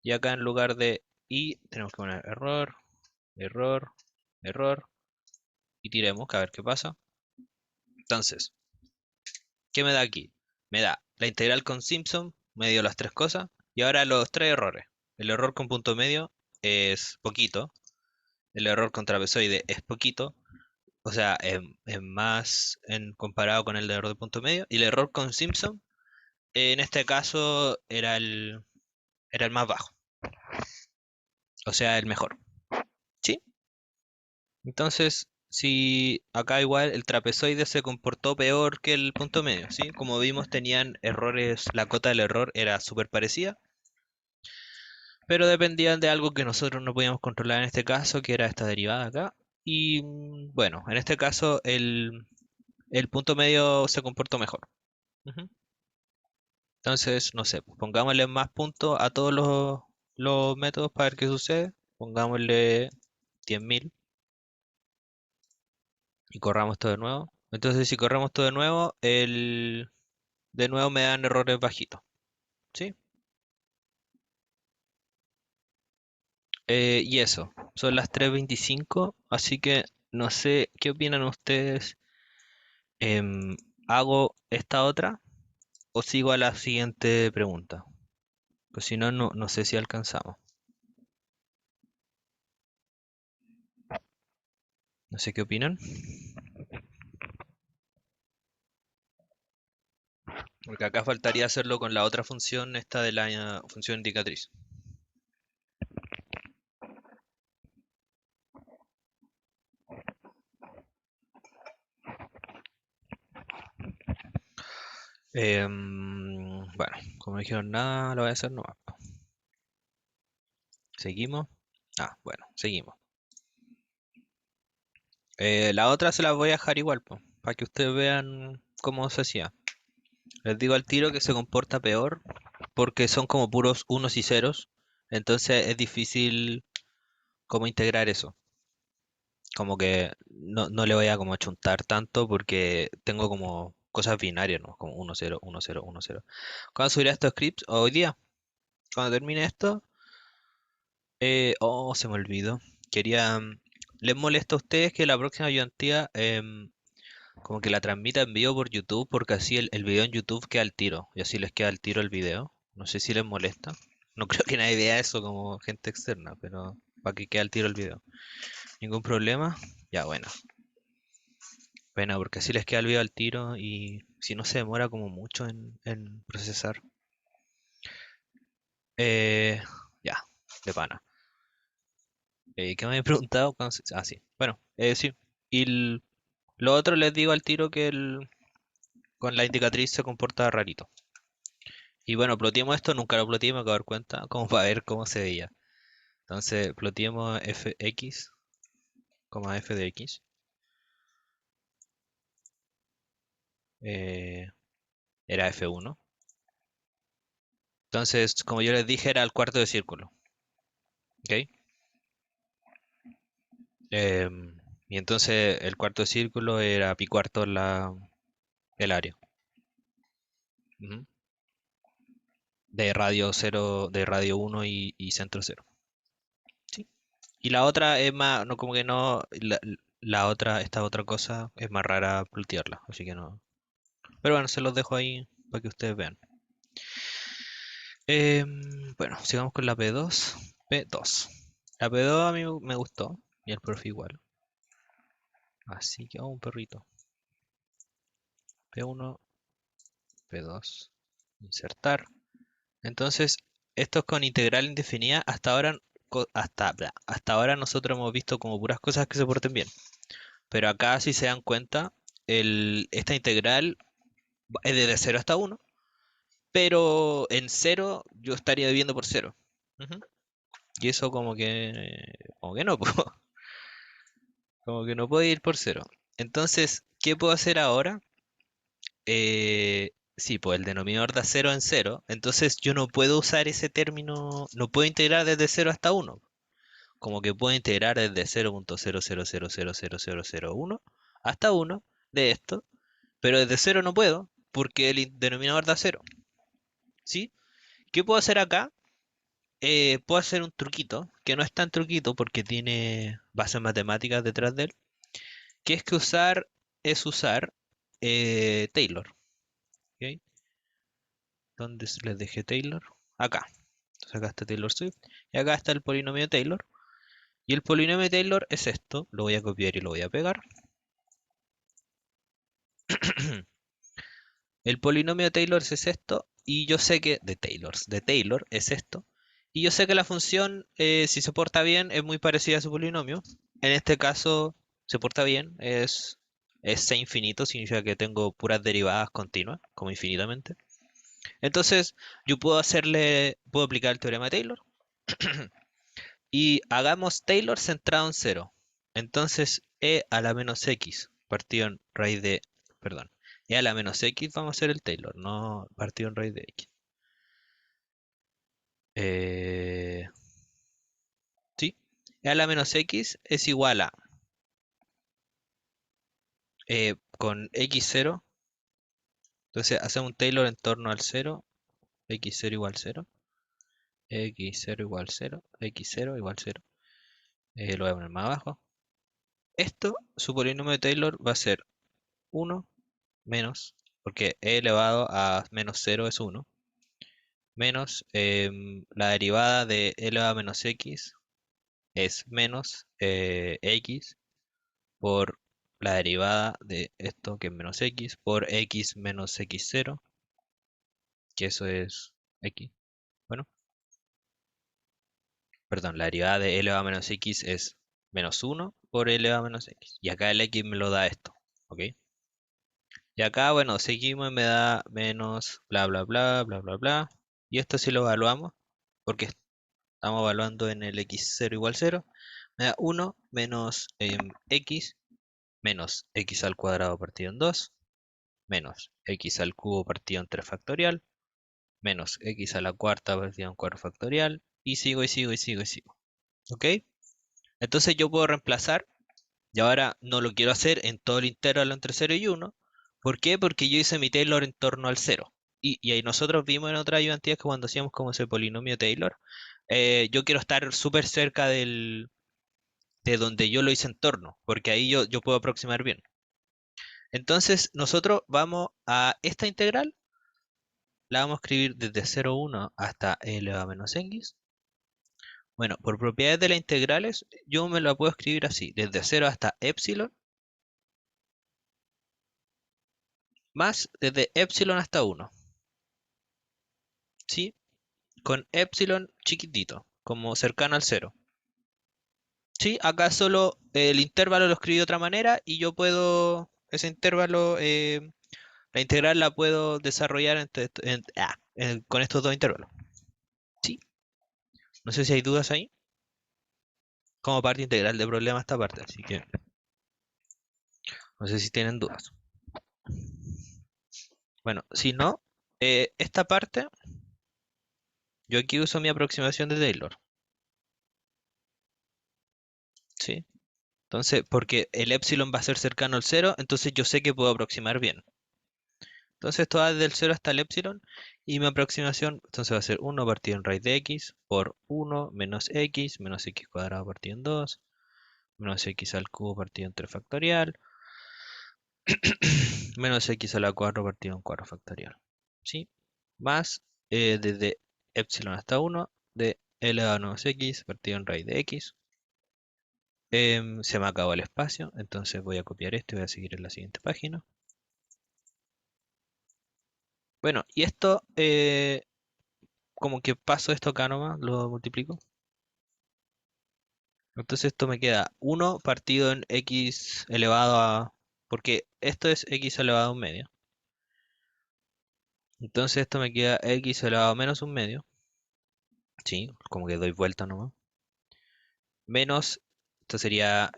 Y acá en lugar de i, tenemos que poner error, error, error. Y tiremos, a ver qué pasa. Entonces, ¿qué me da aquí? Me da la integral con Simpson, me dio las tres cosas. Y ahora los tres errores. El error con punto medio es poquito. El error con trapezoide es poquito. O sea, es más comparado con el error de punto medio. Y el error con Simpson, en este caso, era el más bajo. O sea, el mejor. ¿Sí? Entonces, si acá igual el trapezoide se comportó peor que el punto medio, ¿sí? Como vimos, tenían errores, la cota del error era súper parecida, pero dependían de algo que nosotros no podíamos controlar en este caso, que era esta derivada acá. Y bueno, en este caso el punto medio se comportó mejor. Ujú. Entonces, no sé, pues, pongámosle más puntos a todos los métodos para ver qué sucede. Pongámosle 10.000 y corramos todo de nuevo. Entonces, si corremos todo de nuevo, de nuevo me dan errores bajitos. ¿Sí? Y eso, son las 3:25, así que no sé qué opinan ustedes. ¿Hago esta otra o sigo a la siguiente pregunta? Pues si no, no sé si alcanzamos. No sé qué opinan. Porque acá faltaría hacerlo con la otra función, esta de la función indicatriz. Bueno, como no dijeron nada, lo voy a hacer nomás. ¿Seguimos? Ah, bueno, seguimos. La otra se la voy a dejar igual, para que ustedes vean cómo se hacía. Les digo al tiro que se comporta peor porque son como puros unos y ceros. Entonces es difícil como integrar eso. Como que no le voy a como achuntar tanto porque tengo como cosas binarias, ¿no? Como 1, 0, 1, 0, 1, 0. ¿Cuándo subiré estos scripts? Hoy día. Cuando termine esto. Se me olvidó. Quería... ¿Les molesta a ustedes que la próxima ayudantía como que la transmita en vivo por YouTube? Porque así el video en YouTube queda al tiro. Y así les queda al tiro el video. No sé si les molesta. No creo que nadie vea eso como gente externa, pero para que quede al tiro el video. ¿Ningún problema? Ya, bueno. Bueno, porque así les queda el video al tiro y si no se demora como mucho en procesar. Eh, ya, de pana. ¿Qué me había preguntado? Ah, sí. Bueno, sí. Y lo otro les digo al tiro que con la indicatriz se comporta rarito. Y bueno, ploteemos esto, nunca lo ploteé, me acabo de dar cuenta, como para ver cómo se veía. Entonces, ploteemos fx, f de x. eh, Era f1. Entonces, como yo les dije, era el cuarto de círculo. ¿Ok? Y entonces el cuarto de círculo era pi cuarto el área. Ujú. De radio 0, de radio uno y centro cero. Sí. Y la otra es más, no como que no, la otra, esta otra cosa es más rara plotearla, así que no. Pero bueno, se los dejo ahí para que ustedes vean. Bueno, sigamos con la P2. P2. La P2 a mí me gustó, y el profe igual. Así que, un perrito. P1, P2. Insertar. Entonces, esto es con integral indefinida. Hasta ahora, hasta ahora nosotros hemos visto como puras cosas que se porten bien. Pero acá, si se dan cuenta, esta integral es desde 0 hasta 1. Pero en cero yo estaría dividiendo por cero. Ujú. Y eso como que no, po. Como que no puede ir por cero. Entonces, ¿qué puedo hacer ahora? Sí, pues el denominador da cero en cero. Entonces yo no puedo usar ese término, no puedo integrar desde 0 hasta 1. Como que puedo integrar desde 0.000000001 hasta 1 de esto, pero desde cero no puedo porque el denominador da cero. ¿Sí? ¿Qué puedo hacer acá? Puedo hacer un truquito, que no es tan truquito porque tiene bases matemáticas detrás de él, que es que usar Taylor. ¿Ok? ¿Dónde les dejé Taylor? Acá. Entonces acá está Taylor Swift y acá está el polinomio Taylor. Y el polinomio Taylor es esto, lo voy a copiar y lo voy a pegar. El polinomio Taylor es esto, y yo sé que, de Taylor es esto, y yo sé que la función, si se porta bien, es muy parecida a su polinomio. En este caso, se porta bien, es C infinito, significa que tengo puras derivadas continuas, como infinitamente. Entonces, yo puedo aplicar el teorema de Taylor, y hagamos Taylor centrado en cero. Entonces, e a la menos x partido en raíz de, perdón, e a la menos x vamos a hacer el Taylor, no partido en raíz de x. Eh, sí, e a la menos x es igual a, con x0, entonces hacemos un Taylor en torno al 0, x0 igual 0, x0 igual 0, x0 igual 0. Lo voy a poner más abajo. Esto, su polinomio de Taylor va a ser 1 menos, porque e elevado a menos 0 es 1, menos la derivada de e elevado a menos x es menos x por la derivada de esto que es menos x por x menos x0, que eso es x. Bueno, perdón, la derivada de e elevado a menos x es menos 1 por e elevado a menos x. Y acá el x me lo da esto, ¿ok? Y acá, bueno, seguimos y me da menos bla bla bla bla bla bla. Y esto si lo evaluamos, porque estamos evaluando en el x0 igual 0, me da 1 menos x menos x al cuadrado partido en 2 menos x al cubo partido en 3 factorial, menos x a la cuarta partido en 4 factorial, y sigo y sigo y sigo y sigo. ¿Ok? Entonces yo puedo reemplazar, y ahora no lo quiero hacer en todo el intervalo entre 0 y 1. ¿Por qué? Porque yo hice mi Taylor en torno al 0. Y ahí nosotros vimos en otra ayudantías que cuando hacíamos como ese polinomio Taylor, yo quiero estar súper cerca de donde yo lo hice en torno, porque ahí yo puedo aproximar bien. Entonces nosotros vamos a esta integral, la vamos a escribir desde 0,1 hasta e elevado a menos x. Bueno, por propiedades de las integrales, yo me la puedo escribir así, desde 0 hasta epsilon, más desde epsilon hasta 1, ¿sí? Con epsilon chiquitito, como cercano al 0. Sí, acá solo el intervalo lo escribí de otra manera y yo puedo, ese intervalo, la integral la puedo desarrollar con estos dos intervalos. Sí, no sé si hay dudas ahí. Como parte integral de problema esta parte, así que no sé si tienen dudas. Bueno, si no, esta parte, yo aquí uso mi aproximación de Taylor, ¿sí? Entonces, porque el epsilon va a ser cercano al 0, entonces yo sé que puedo aproximar bien. Entonces esto va desde el 0 hasta el epsilon y mi aproximación entonces va a ser 1 partido en raíz de x por 1 menos x cuadrado partido en 2 menos x al cubo partido en 3 factorial menos x a la 4 partido en 4 factorial. ¿Sí? Más desde epsilon hasta 1 de elevado a menos x partido en raíz de x. Se me acabó el espacio, entonces voy a copiar esto y voy a seguir en la siguiente página. Bueno, y esto, como que paso esto acá nomás, lo multiplico. Entonces esto me queda 1 partido en x elevado a... Porque esto es x elevado a un medio. Entonces esto me queda x elevado a menos un medio. Sí, como que doy vuelta nomás. Menos, esto sería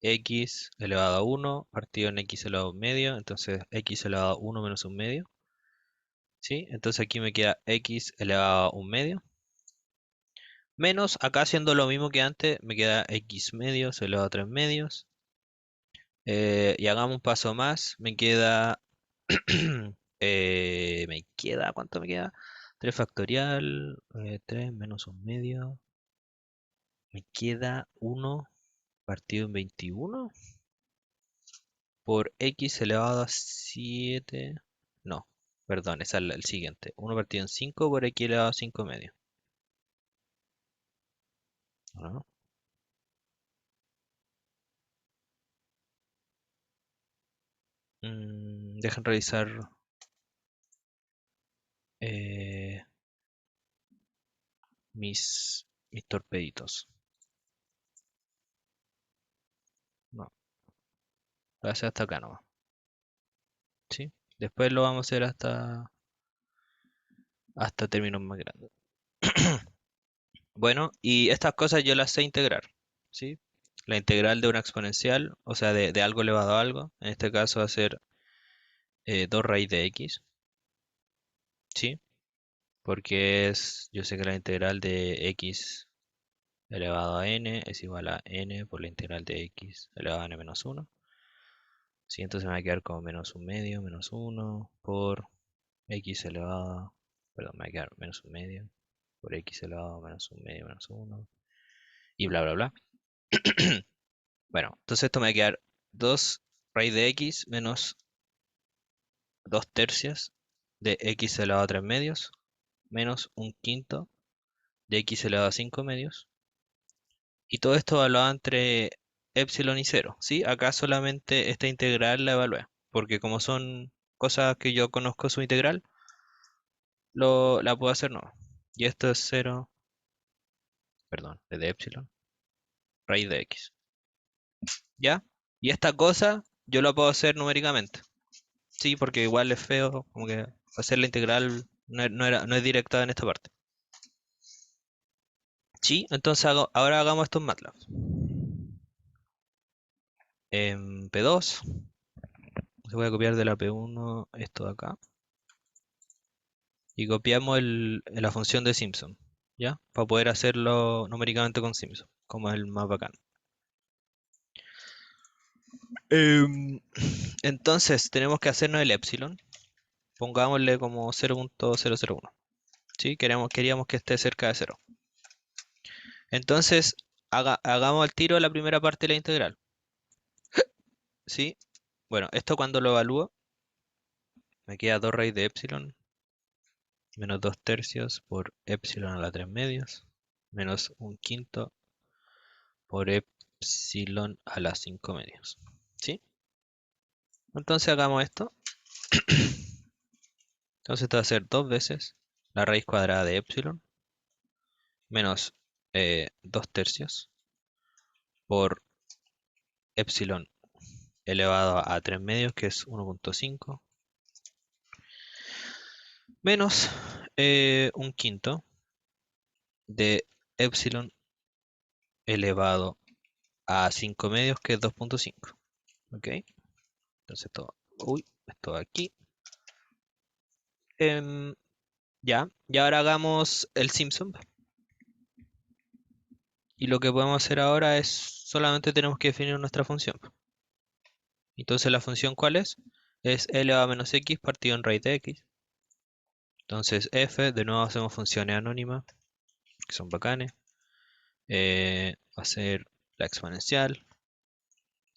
x elevado a 1 partido en x elevado a un medio. Entonces x elevado a 1 menos un medio. ¿Sí? Entonces aquí me queda x elevado a un medio. Menos, acá haciendo lo mismo que antes, me queda x medios elevado a 3 medios. Y hagamos un paso más. ¿Cuánto me queda? 3 factorial, 3 menos un medio. Me queda 1 partido en 21 por x elevado a 7. No, perdón, ese es el siguiente. 1 partido en 5 por x elevado a 5 medio. ¿No? Dejen revisar eh, mis torpeditos. No, lo voy a hacer hasta acá nomás. ¿Sí? Después lo vamos a hacer hasta términos más grandes. Bueno, y estas cosas yo las sé integrar, ¿sí? La integral de una exponencial, o sea, de algo elevado a algo, en este caso va a ser 2 raíz de x, ¿sí? Porque yo sé que la integral de x elevado a n es igual a n por la integral de x elevado a n menos 1. ¿Sí? Entonces me va a quedar como menos un medio, menos 1 por x elevado, perdón, me va a quedar menos un medio por x elevado a menos un medio menos 1 y bla, bla, bla. Bueno, entonces esto me va a quedar 2 raíz de x menos 2 tercias de x elevado a 3 medios menos un quinto de x elevado a 5 medios. Y todo esto evaluado entre epsilon y 0, ¿sí? Acá solamente esta integral la evalué, porque como son cosas que yo conozco su integral, la puedo hacer no. Y esto es 0, perdón, de epsilon, raíz de x. ¿Ya? Y esta cosa yo la puedo hacer numéricamente. Sí, porque igual es feo, como que hacer la integral no es directa en esta parte. Sí, entonces ahora hagamos esto en MATLAB. En P2, voy a copiar de la P1 esto de acá. Y copiamos la función de Simpson, ¿ya? Para poder hacerlo numéricamente con Simpson, como es el más bacán. Em, entonces, tenemos que hacernos el epsilon. Pongámosle como 0.001. ¿Sí? Queríamos que esté cerca de 0. Entonces, hagamos al tiro la primera parte de la integral. ¿Sí? Bueno, esto cuando lo evalúo, me queda 2 raíz de epsilon menos 2 tercios por epsilon a la 3 medios menos un quinto por epsilon a la 5 medios. ¿Sí? Entonces hagamos esto. Entonces esto va a ser 2 veces la raíz cuadrada de epsilon menos 2 tercios por epsilon elevado a 3 medios, que es 1.5, menos un quinto de epsilon elevado a 5 medios, que es 2.5. ¿Ok? Entonces esto aquí. Ya, y ahora hagamos el Simpson. Y lo que podemos hacer ahora es solamente tenemos que definir nuestra función. Entonces la función ¿cuál es? Es e elevado a menos x partido en raíz de x. Entonces f, de nuevo hacemos funciones anónimas, que son bacanes. Va a ser la exponencial.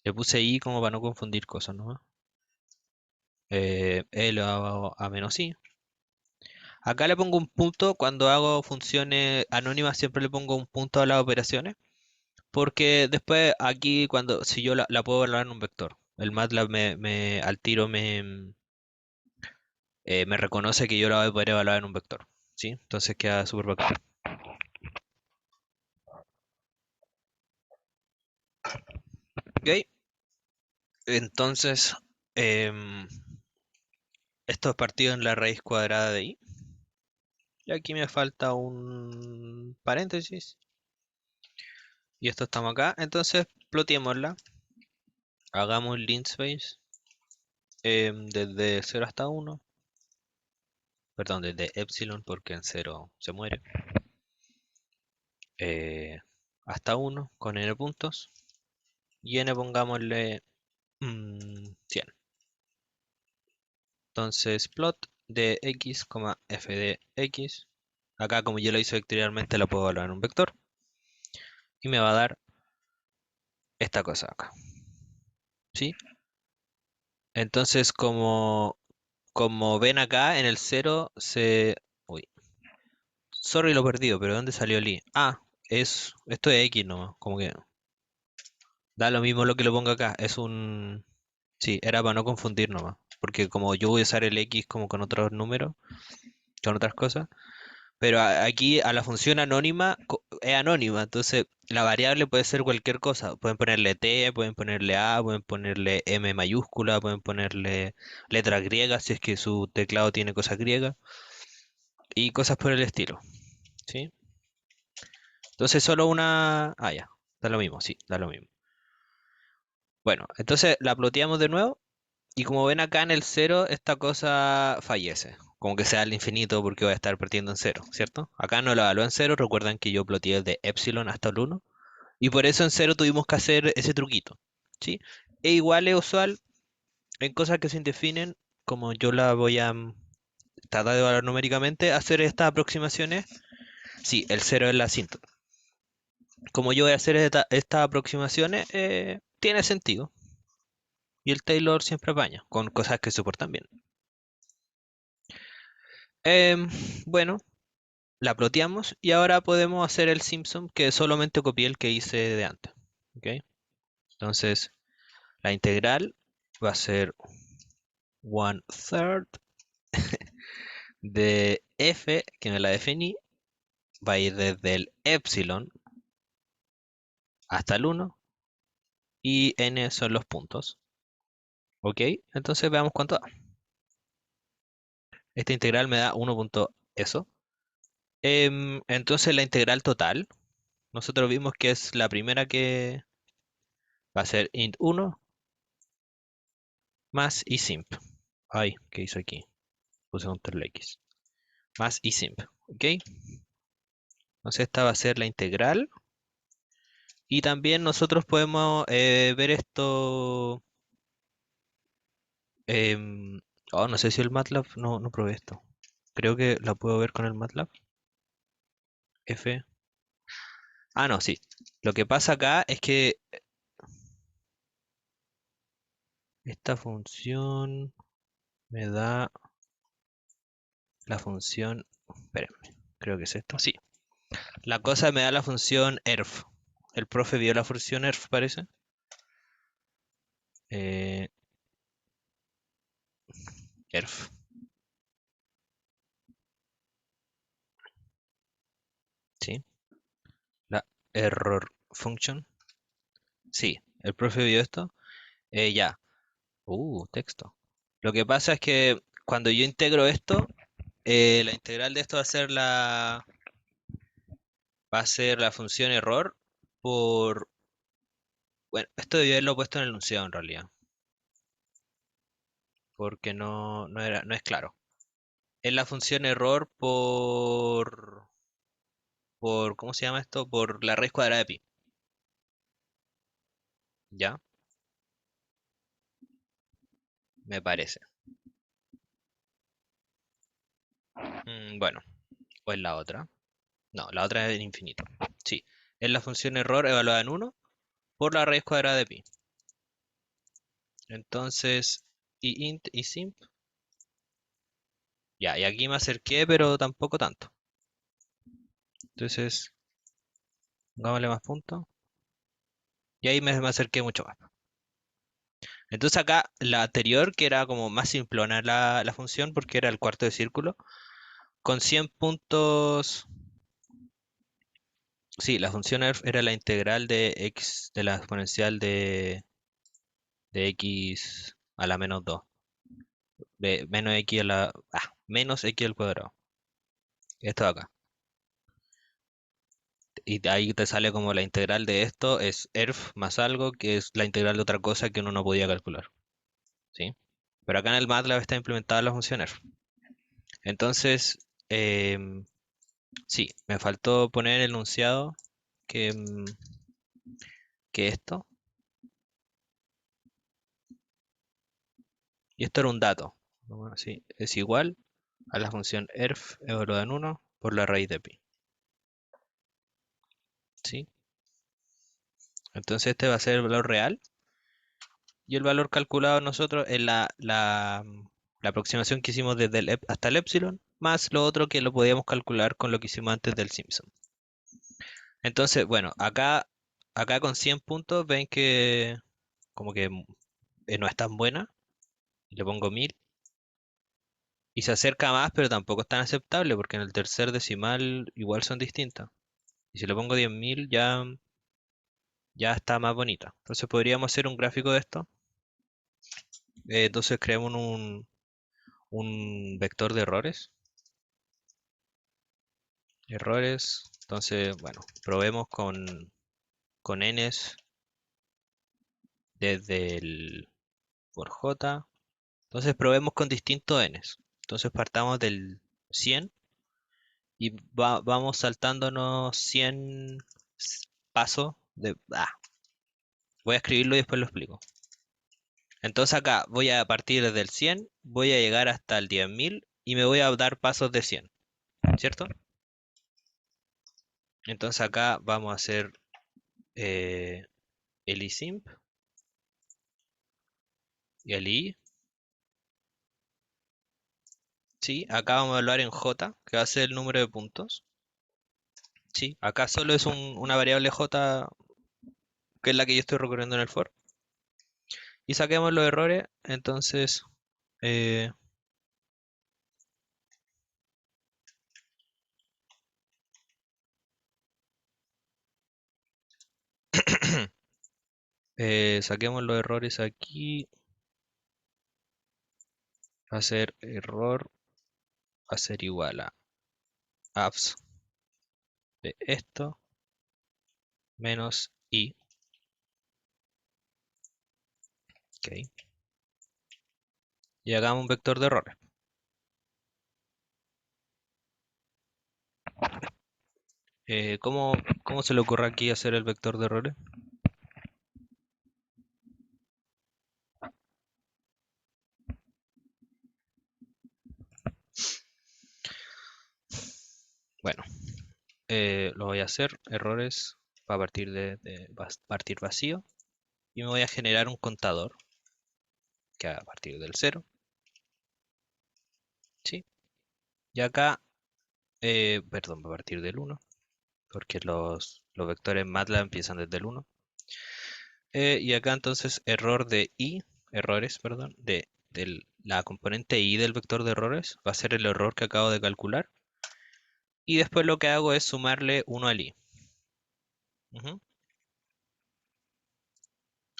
Le puse i como para no confundir cosas nomás. E elevado a menos i. Acá le pongo un punto, cuando hago funciones anónimas siempre le pongo un punto a las operaciones. Porque después aquí, si yo la puedo evaluar en un vector, el MATLAB al tiro me reconoce que yo la voy a poder evaluar en un vector. ¿Sí? Entonces queda súper bacán. Ok, entonces em, esto es partido en la raíz cuadrada de i. Y aquí me falta un paréntesis. Y esto estamos acá. Entonces ploteémosla. Hagamos un linspace desde 0 hasta 1. Perdón, desde epsilon porque en 0 se muere. eh, Hasta 1 con n puntos. Y n pongámosle 100. Entonces plot de x, f de x. Acá como yo lo hice vectorialmente la puedo evaluar en un vector. Y me va a dar esta cosa acá. ¿Sí? Entonces como ven acá en el 0 se... Uy, sorry lo perdido, pero ¿dónde salió el i? Ah, esto es x nomás, como que da lo mismo lo que lo ponga acá. Sí, era para no confundir nomás. Porque como yo voy a usar el x como con otros números, con otras cosas. Pero aquí a la función anónima es anónima. Entonces la variable puede ser cualquier cosa. Pueden ponerle t, pueden ponerle a, pueden ponerle m mayúscula, pueden ponerle letras griegas si es que su teclado tiene cosas griegas. Y cosas por el estilo. ¿Sí? Entonces solo una... Ah, ya. Da lo mismo, sí, da lo mismo. Bueno, entonces la ploteamos de nuevo. Y como ven acá en el cero, esta cosa fallece. Como que sea al infinito porque voy a estar partiendo en cero, ¿cierto? Acá no lo evalúo en cero. Recuerdan que yo ploteé de epsilon hasta el 1. Y por eso en cero tuvimos que hacer ese truquito. ¿Sí? E igual es usual en cosas que se indefinen, como yo la voy a tratar de evaluar numéricamente, hacer estas aproximaciones. Sí, el cero es la asíntota. Como yo voy a hacer estas aproximaciones, tiene sentido. Y el Taylor siempre apaña, con cosas que soportan bien. Em, bueno, la ploteamos y ahora podemos hacer el Simpson que solamente copié el que hice de antes. ¿Ok? Entonces, la integral va a ser 1/3 de f, que me la definí, va a ir desde el epsilon hasta el 1 y n son los puntos. ¿Ok? Entonces veamos cuánto da. Esta integral me da 1 punto eso. Entonces la integral total, nosotros vimos que es la primera que va a ser int 1 más isimp. Ay, ¿qué hice aquí? Puse contra la X. Más isimp, ¿ok? Entonces esta va a ser la integral. Y también nosotros podemos ver esto. em, oh, no sé si el MATLAB. No, no probé esto. Creo que la puedo ver con el MATLAB. F. Ah, no, sí. Lo que pasa acá es que esta función me da la función. Espérenme, creo que es esto. Sí. La cosa me da la función ERF. El profe vio la función ERF, parece. Eh, ERF. Sí. La error function. Sí. El profe vio esto. Ya. Texto. Lo que pasa es que cuando yo integro esto, la integral de esto va a ser la función error por, bueno, esto debió haberlo puesto en el enunciado en realidad, porque no es claro. Es la función error ¿cómo se llama esto? Por la raíz cuadrada de pi, ¿ya? Me parece. Bueno, o es la otra. No, la otra es el infinito. Sí, es la función error evaluada en uno por la raíz cuadrada de pi. Entonces, y int y simp. Ya, y aquí me acerqué, pero tampoco tanto. Entonces, pongámosle más puntos. Y ahí me acerqué mucho más. Entonces acá, la anterior, que era como más simplona la función, porque era el cuarto de círculo, con 100 puntos. Sí, la función era la integral de x, de la exponencial de x a la menos 2. De menos x a la. Menos x al cuadrado. Esto de acá. Y de ahí te sale como la integral de esto es ERF más algo, que es la integral de otra cosa que uno no podía calcular. ¿Sí? Pero acá en el MATLAB está implementada la función ERF. Entonces, sí, me faltó poner el enunciado que, que esto. Y esto era un dato. Bueno, sí, es igual a la función ERF evaluada en uno por la raíz de pi. ¿Sí? Entonces este va a ser el valor real y el valor calculado nosotros es la aproximación que hicimos desde hasta el epsilon, más lo otro que lo podíamos calcular con lo que hicimos antes del Simpson. Entonces, bueno, acá con 100 puntos ven que como que no es tan buena. Le pongo 1000 y se acerca más, pero tampoco es tan aceptable porque en el tercer decimal igual son distintas. Y si le pongo 10.000 ya está más bonita. Entonces podríamos hacer un gráfico de esto. Entonces creamos un vector de errores. Errores. Entonces, bueno, probemos con n's desde el por j. Entonces probemos con distintos n's. Entonces partamos del 100 y vamos saltándonos 100 pasos de. Voy a escribirlo y después lo explico. Entonces acá voy a partir desde el 100, voy a llegar hasta el 10.000 y me voy a dar pasos de 100, ¿cierto? Entonces acá vamos a hacer eh, el isimp y el i. Sí, acá vamos a evaluar en j, que va a ser el número de puntos. Sí, acá solo es una variable j, que es la que yo estoy recurriendo en el for. Y saquemos los errores, entonces eh, saquemos los errores aquí. Va a ser error, va a ser igual a abs de esto menos i. Ok. y hagamos un vector de errores. ¿Cómo se le ocurre aquí hacer el vector de errores? Bueno, lo voy a hacer, errores va a partir va a partir vacío y me voy a generar un contador que va a partir del 0, ¿sí? Y acá, perdón, va a partir del 1, porque los vectores MATLAB empiezan desde el 1. Y acá entonces error de i, errores, perdón, de la componente i del vector de errores va a ser el error que acabo de calcular. Y después lo que hago es sumarle 1 al i. Ujú.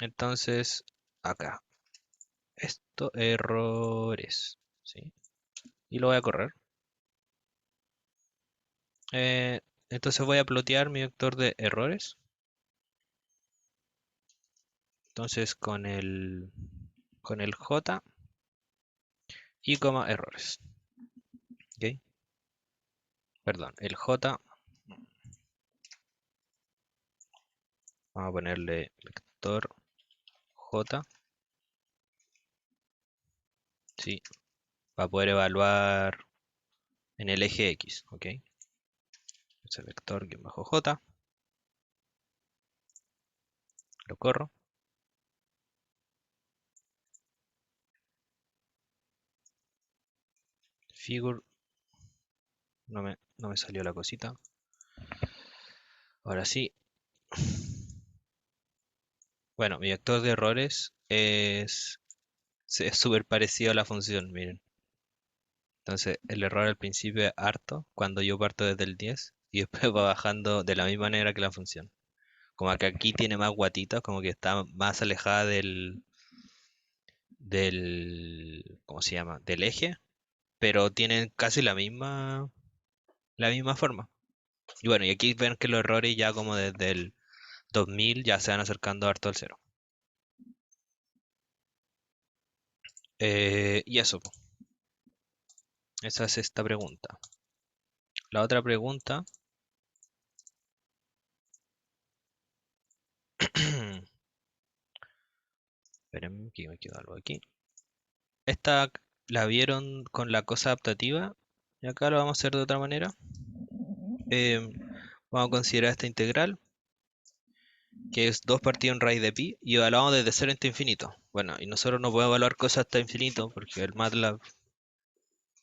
Entonces, acá, esto, errores, ¿sí? Y lo voy a correr. Eh, entonces voy a plotear mi vector de errores. Entonces con el j y coma errores. ¿Ok? Perdón, el j, vamos a ponerle vector j, ¿sí? Para poder evaluar en el eje X, ¿ok? Ese vector guión bajo j, lo corro. Figure, no me salió la cosita. Ahora sí. Bueno, mi vector de errores es súper parecido a la función, miren. Entonces, el error al principio es harto, cuando yo parto desde el 10, y después va bajando de la misma manera que la función. Como que aquí tiene más guatitas, como que está más alejada ¿cómo se llama? Del eje, pero tienen casi la misma forma. Y bueno, y aquí ven que los errores ya como desde el 2000 ya se van acercando harto al cero. Y eso, po. Esa es esta pregunta. La otra pregunta, espérenme que me quedó algo aquí. Esta la vieron con la cosa adaptativa y acá lo vamos a hacer de otra manera. Em, Vamos a considerar esta integral, que es 2 partido en raíz de pi, y evaluamos desde 0 hasta infinito. Bueno, y nosotros no podemos evaluar cosas hasta infinito, porque el MATLAB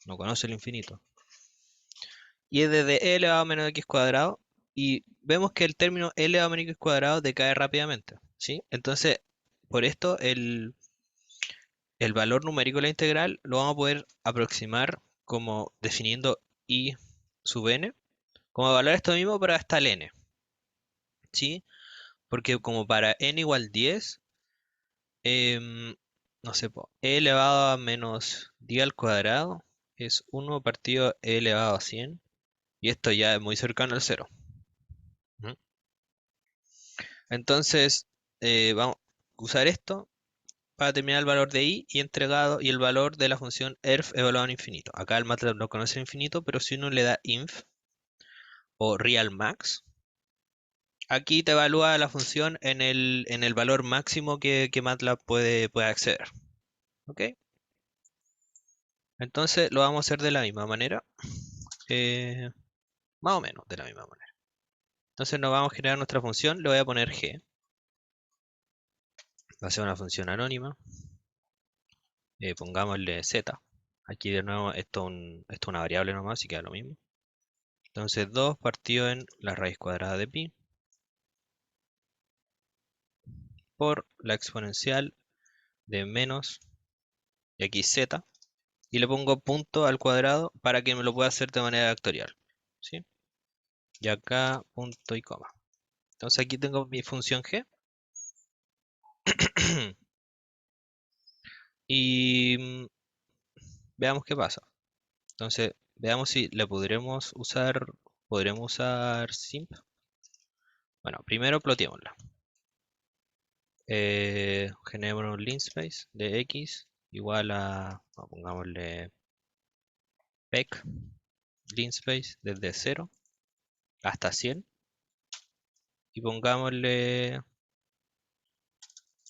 no conoce el infinito. Y es desde e elevado a menos x cuadrado, y vemos que el término e elevado a menos x cuadrado decae rápidamente, ¿sí? Entonces, por esto, el valor numérico de la integral lo vamos a poder aproximar como definiendo i sub n, como evaluar esto mismo para hasta el n, ¿sí? Porque como para n igual 10, no sé, e elevado a menos 10 al cuadrado es 1 partido e elevado a 100, y esto ya es muy cercano al cero. Ujú. Entonces, vamos a usar esto para determinar el valor de i y entregado y el valor de la función erf evaluado en infinito. Acá el MATLAB no conoce el infinito, pero si uno le da inf o real max, aquí te evalúa la función en el valor máximo que MATLAB puede acceder. ¿Ok? Entonces lo vamos a hacer de la misma manera, eh, más o menos de la misma manera. Entonces nos vamos a generar nuestra función, le voy a poner g, va a ser una función anónima, pongámosle z. Aquí de nuevo esto es una variable nomás, así que da lo mismo. Entonces 2 partido en la raíz cuadrada de pi por la exponencial de menos xz, y le pongo punto al cuadrado para que me lo pueda hacer de manera vectorial, ¿sí? Y acá punto y coma. Entonces aquí tengo mi función g. Y veamos qué pasa. Entonces, veamos si le podremos usar simp. Bueno, primero ploteémosla. Generemos un linspace de x igual a, pongámosle pec, linspace, desde 0 hasta 100, y pongámosle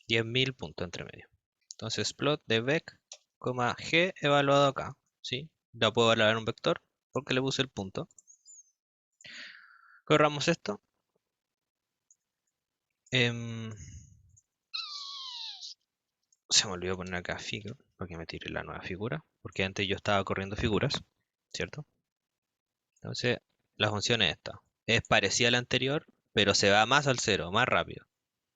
10.000 puntos entre medio. Entonces plot de vec, g evaluado acá, ¿sí? La puedo evaluar en un vector porque le puse el punto. Corramos esto. Em, Se me olvidó poner acá figure, para que me tire la nueva figura, porque antes yo estaba corriendo figuras, ¿cierto? Entonces, la función es esta. Es parecida a la anterior, pero se va más al cero, más rápido,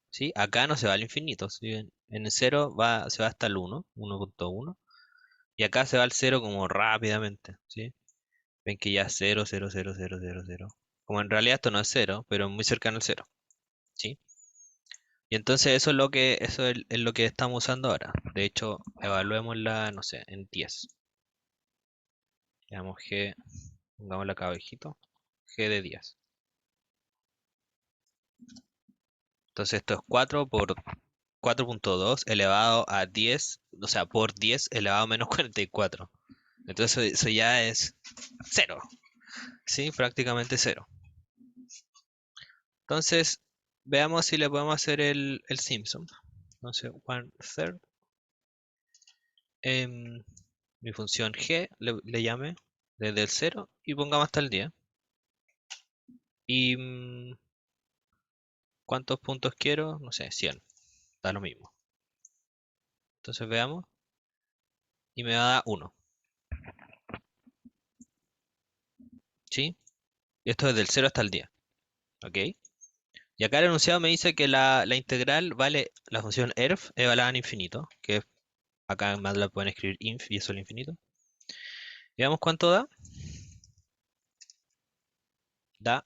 ¿sí? Acá no se va al infinito, ¿sí? En el 0 se va hasta el 1, 1.1, y acá se va al cero como rápidamente, ¿sí? Ven que ya es 0, 0, 0, 0, 0, 0. Como en realidad esto no es cero, pero muy cercano al cero, ¿sí? Y entonces eso es lo que estamos usando ahora. De hecho, evaluémosla, no sé, en 10. Veamos G, pongámosla acá abajito, G de 10. Entonces esto es 4 por 4.2 elevado a 10, o sea, por 10 elevado a menos 44. Entonces eso ya es cero, ¿sí? Prácticamente cero. Entonces, veamos si le podemos hacer el Simpson. Entonces, 1/3. Mi función G le llame desde el 0 y pongamos hasta el 10. Y ¿cuántos puntos quiero? No sé, 100. Da lo mismo. Entonces veamos. Y me va a dar 1. ¿Sí? Y esto es del 0 hasta el 10. ¿Ok? Y acá el enunciado me dice que la integral vale, la función erf es evaluada en infinito, que acá en MATLAB pueden escribir inf y eso es el infinito. Y veamos cuánto da. Da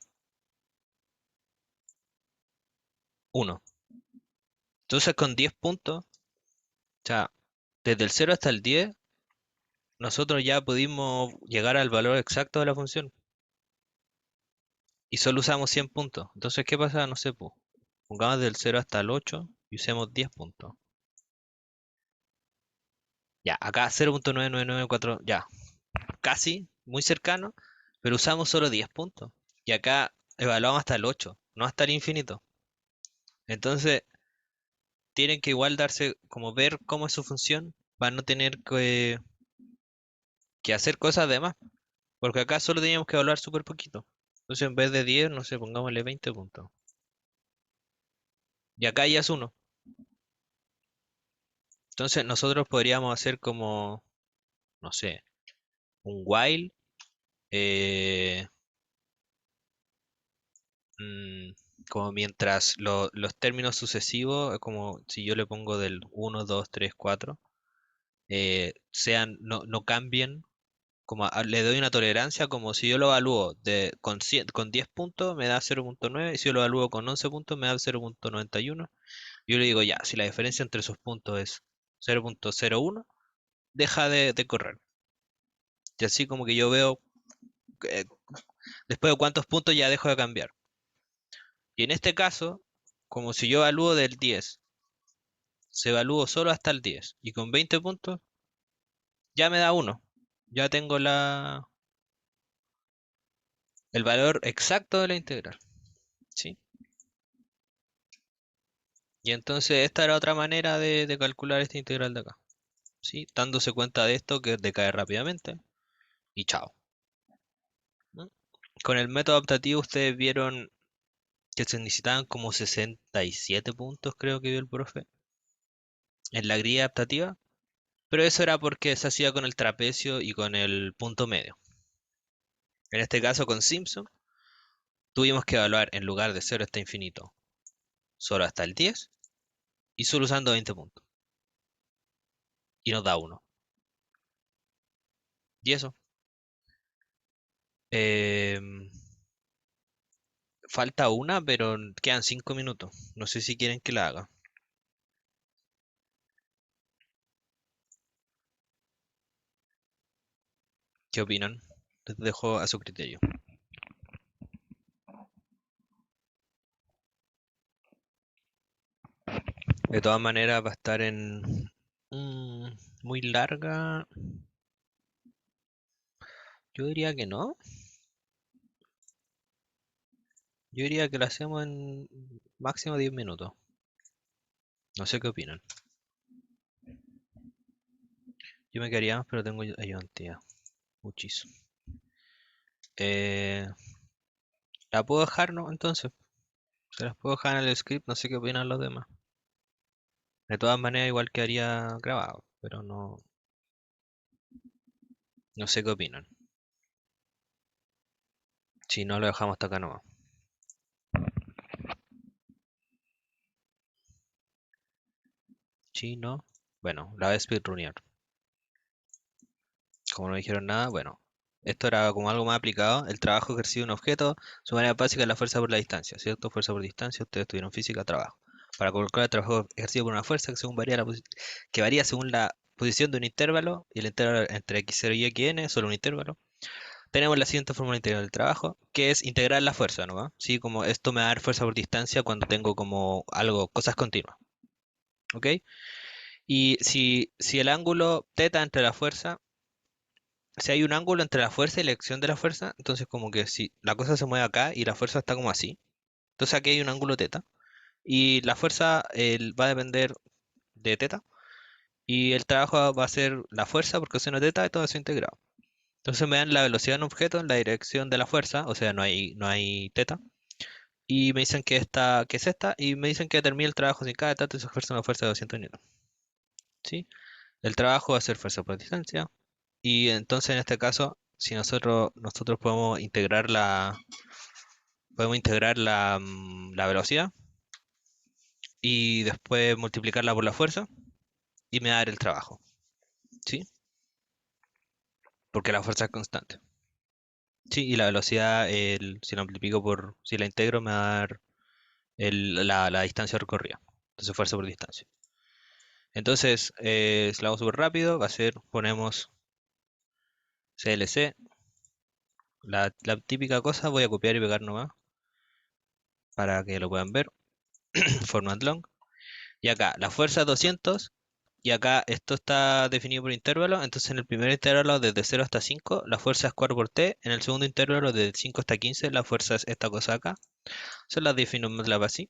1. Entonces con 10 puntos, o sea, desde el 0 hasta el 10, nosotros ya pudimos llegar al valor exacto de la función. Y solo usamos 100 puntos. Entonces, ¿qué pasa? No sé, pues, pongamos del 0 hasta el 8 y usemos 10 puntos. Ya, acá 0.9994, ya, casi, muy cercano, pero usamos solo 10 puntos. Y acá evaluamos hasta el 8, no hasta el infinito. Entonces, tienen que igual darse, como ver cómo es su función, para no tener que hacer cosas de más. Porque acá solo teníamos que evaluar súper poquito. Entonces, en vez de 10, no sé, pongámosle 20 puntos. Y acá ya es 1. Entonces, nosotros podríamos hacer como, no sé, un while, eh, mm, como mientras los términos sucesivos, como si yo le pongo del 1, 2, 3, 4, no cambien, como le doy una tolerancia, como si yo lo evalúo con 10 puntos me da 0.9, y si yo lo evalúo con 11 puntos me da 0.91. Yo le digo ya, si la diferencia entre esos puntos es 0.01, deja de correr. Y así como que yo veo eh, después de cuántos puntos ya dejo de cambiar. Y en este caso, como si yo evalúo del 10, se evalúo solo hasta el 10 y con 20 puntos ya me da 1. Ya tengo el valor exacto de la integral, ¿sí? Y entonces esta era otra manera de calcular esta integral de acá, ¿sí? Dándose cuenta de esto que decae rápidamente y chao, ¿no? Con el método adaptativo ustedes vieron que se necesitaban como 67 puntos, creo que vio el profe, en la grilla adaptativa. Pero eso era porque se hacía con el trapecio y con el punto medio. En este caso con Simpson, tuvimos que evaluar en lugar de 0 hasta infinito, solo hasta el 10 y solo usando 20 puntos. Y nos da 1. Y eso. Em, Falta una, pero quedan 5 minutos. No sé si quieren que la haga. ¿Qué opinan? Les dejo a su criterio. De todas maneras va a estar en... muy larga. Yo diría que no. Yo diría que la hacemos en máximo 10 minutos. No sé qué opinan. Yo me quedaría más, pero tengo ayudantía. Muchísimo. Eh, ¿La puedo dejar, no? Entonces, se las puedo dejar en el script. No sé qué opinan los demás. De todas maneras, igual quedaría grabado, pero no, no sé qué opinan. Si no, lo dejamos hasta acá nomás. Si no, bueno, la voy a speedrunear. Como no dijeron nada, bueno. Esto era como algo más aplicado. El trabajo ejercido de un objeto, su manera básica es la fuerza por la distancia, ¿cierto? Fuerza por distancia, ustedes tuvieron física, trabajo. Para colocar el trabajo ejercido por una fuerza que varía según la posición de un intervalo, y el intervalo entre x0 y xn, solo un intervalo. Tenemos la siguiente fórmula integral del trabajo, que es integrar la fuerza, ¿no? ¿Sí? Como esto me va a dar fuerza por distancia cuando tengo como algo, cosas continuas, ¿ok? Y si el ángulo teta entre la fuerza, si hay un ángulo entre la fuerza y la acción de la fuerza, entonces como que si la cosa se mueve acá y la fuerza está como así, entonces aquí hay un ángulo teta y la fuerza va a depender de teta y el trabajo va a ser la fuerza por coseno de teta y todo eso integrado. Entonces me dan la velocidad de un objeto en la dirección de la fuerza, o sea, no hay teta, y me dicen que es esta, y me dicen que termina el trabajo sin cada teta y se ejerce una fuerza de 200 newton. ¿Sí? El trabajo va a ser fuerza por distancia, y entonces en este caso, si nosotros podemos integrar la velocidad y después multiplicarla por la fuerza y me va a dar el trabajo, ¿sí? Porque la fuerza es constante. Sí, y la velocidad, si la multiplico si la integro, me va a dar la distancia recorrida. Entonces fuerza por distancia. Entonces, si lo hago súper rápido, va a ser, ponemos CLC, la típica cosa, voy a copiar y pegar nomás para que lo puedan ver. Format long. Y acá, la fuerza es 200. Y acá esto está definido por intervalo. Entonces en el primer intervalo desde 0 hasta 5 la fuerza es 4 por t. En el segundo intervalo desde 5 hasta 15 la fuerza es esta cosa acá. Se las definimos la así.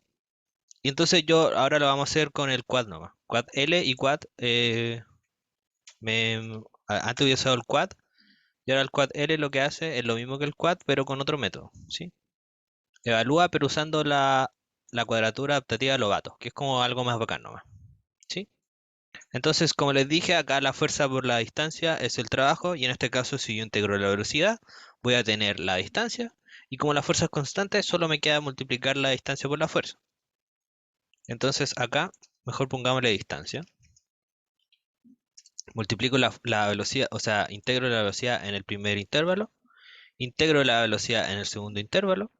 Y entonces yo ahora lo vamos a hacer con el quad nomás. Quad L y quad. Antes hubiera usado el quad. Y ahora el quad L lo que hace es lo mismo que el quad, pero con otro método. ¿Sí? Evalúa, pero usando la cuadratura adaptativa de Lovato, que es como algo más bacán nomás. ¿Sí? Entonces, como les dije, acá la fuerza por la distancia es el trabajo, y en este caso, si yo integro la velocidad, voy a tener la distancia, y como la fuerza es constante, solo me queda multiplicar la distancia por la fuerza. Entonces, acá, mejor pongámosle distancia. Multiplico la velocidad, o sea, integro la velocidad en el primer intervalo, integro la velocidad en el segundo intervalo,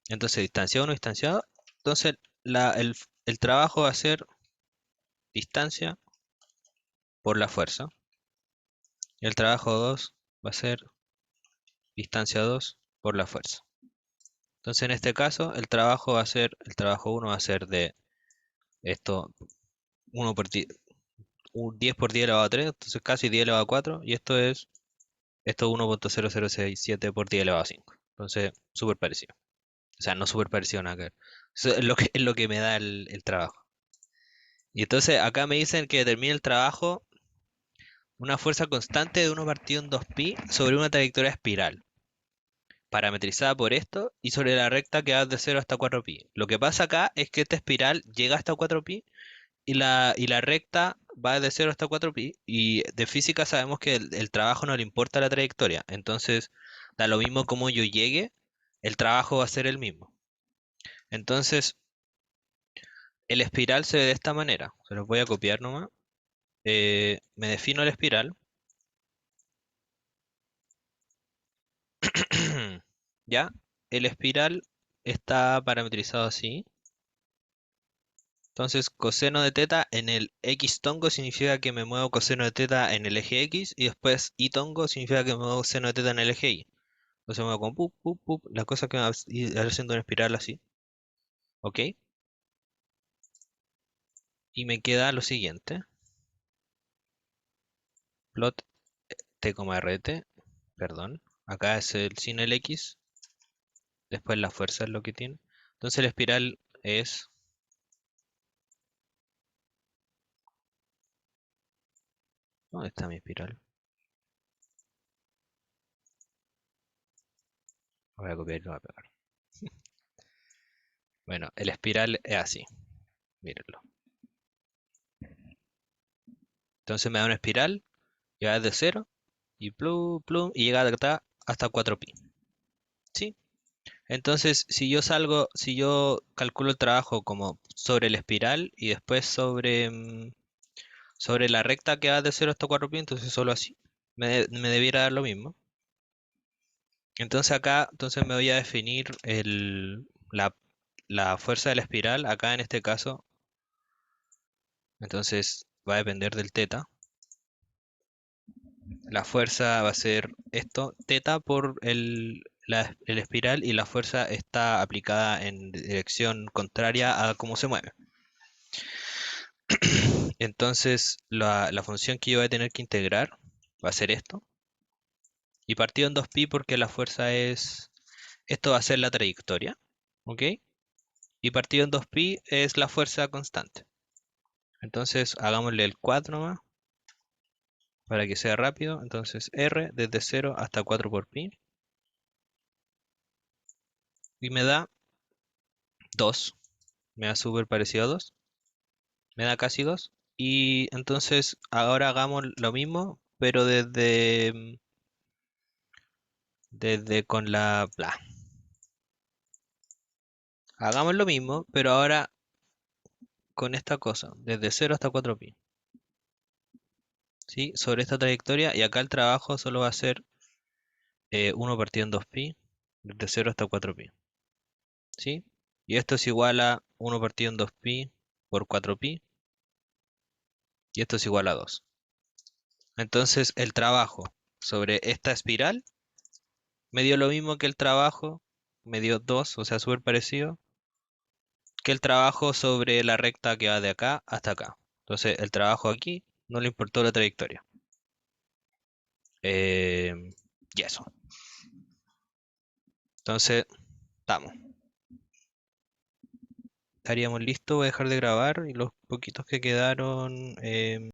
entonces distancia 1, distancia 2. Entonces, el trabajo va a ser distancia por la fuerza, y el trabajo 2 va a ser distancia 2 por la fuerza. Entonces, en este caso, el trabajo 1 va a ser de esto, 1 por 10, 10 por 10 elevado a 3, entonces casi 10 elevado a 4, y esto es 1.0067 por 10 elevado a 5. Entonces, súper parecido. O sea, no súper parecido, nada que ver. Eso es lo que me da el trabajo. Y entonces, acá me dicen que determine el trabajo una fuerza constante de 1 partido en 2pi sobre una trayectoria espiral, parametrizada por esto, y sobre la recta que va de 0 hasta 4pi. Lo que pasa acá es que esta espiral llega hasta 4pi y la recta va de 0 hasta 4pi, y de física sabemos que el trabajo no le importa la trayectoria. Entonces, da lo mismo como yo llegue, el trabajo va a ser el mismo. Entonces, el espiral se ve de esta manera. Se los voy a copiar nomás. Me defino la espiral. ¿Ya? El espiral está parametrizado así. Entonces, coseno de teta en el x tongo significa que me muevo coseno de teta en el eje x, y después y tongo significa que me muevo seno de teta en el eje y. Entonces me muevo con pup, pup, pup, la cosa que me va a ir haciendo una espiral así. ¿Ok? Y me queda lo siguiente. plot t, rt, perdón. Acá es el sin el x, después la fuerza es lo que tiene. Entonces la espiral es... ¿Dónde está mi espiral? Voy a copiar y lo voy a pegar. Bueno, el espiral es así, mírenlo. Entonces me da una espiral, que va desde 0 y plum, plum, y llega hasta 4pi. ¿Sí? Entonces, si yo calculo el trabajo como sobre la espiral y después sobre la recta que va de 0 hasta 4pi, entonces solo así, me debiera dar lo mismo. Entonces acá, entonces me voy a definir la fuerza de la espiral, acá en este caso, entonces va a depender del teta. La fuerza va a ser esto, teta por el espiral, y la fuerza está aplicada en dirección contraria a cómo se mueve. Entonces la función que yo voy a tener que integrar va a ser esto. Y partido en 2pi porque la fuerza es... Esto va a ser la trayectoria. ¿Ok? Y partido en 2pi es la fuerza constante. Entonces hagámosle el 4 nomás para que sea rápido. Entonces R desde 0 hasta 4 por pi. Y me da 2. Me da súper parecido a 2. Me da casi 2. Y entonces ahora hagamos lo mismo, pero desde con la... Bla. Hagamos lo mismo, pero ahora con esta cosa, desde 0 hasta 4pi. ¿Sí? Sobre esta trayectoria, y acá el trabajo solo va a ser 1 partido en 2pi, desde 0 hasta 4pi. ¿Sí? Y esto es igual a 1 partido en 2pi por 4pi, y esto es igual a 2. Entonces el trabajo sobre esta espiral me dio lo mismo que el trabajo, me dio 2, o sea, súper parecido, que el trabajo sobre la recta que va de acá hasta acá. Entonces el trabajo aquí no le importó la trayectoria. Eh, y eso. Entonces, estamos. Estaríamos listos, voy a dejar de grabar y los poquitos que quedaron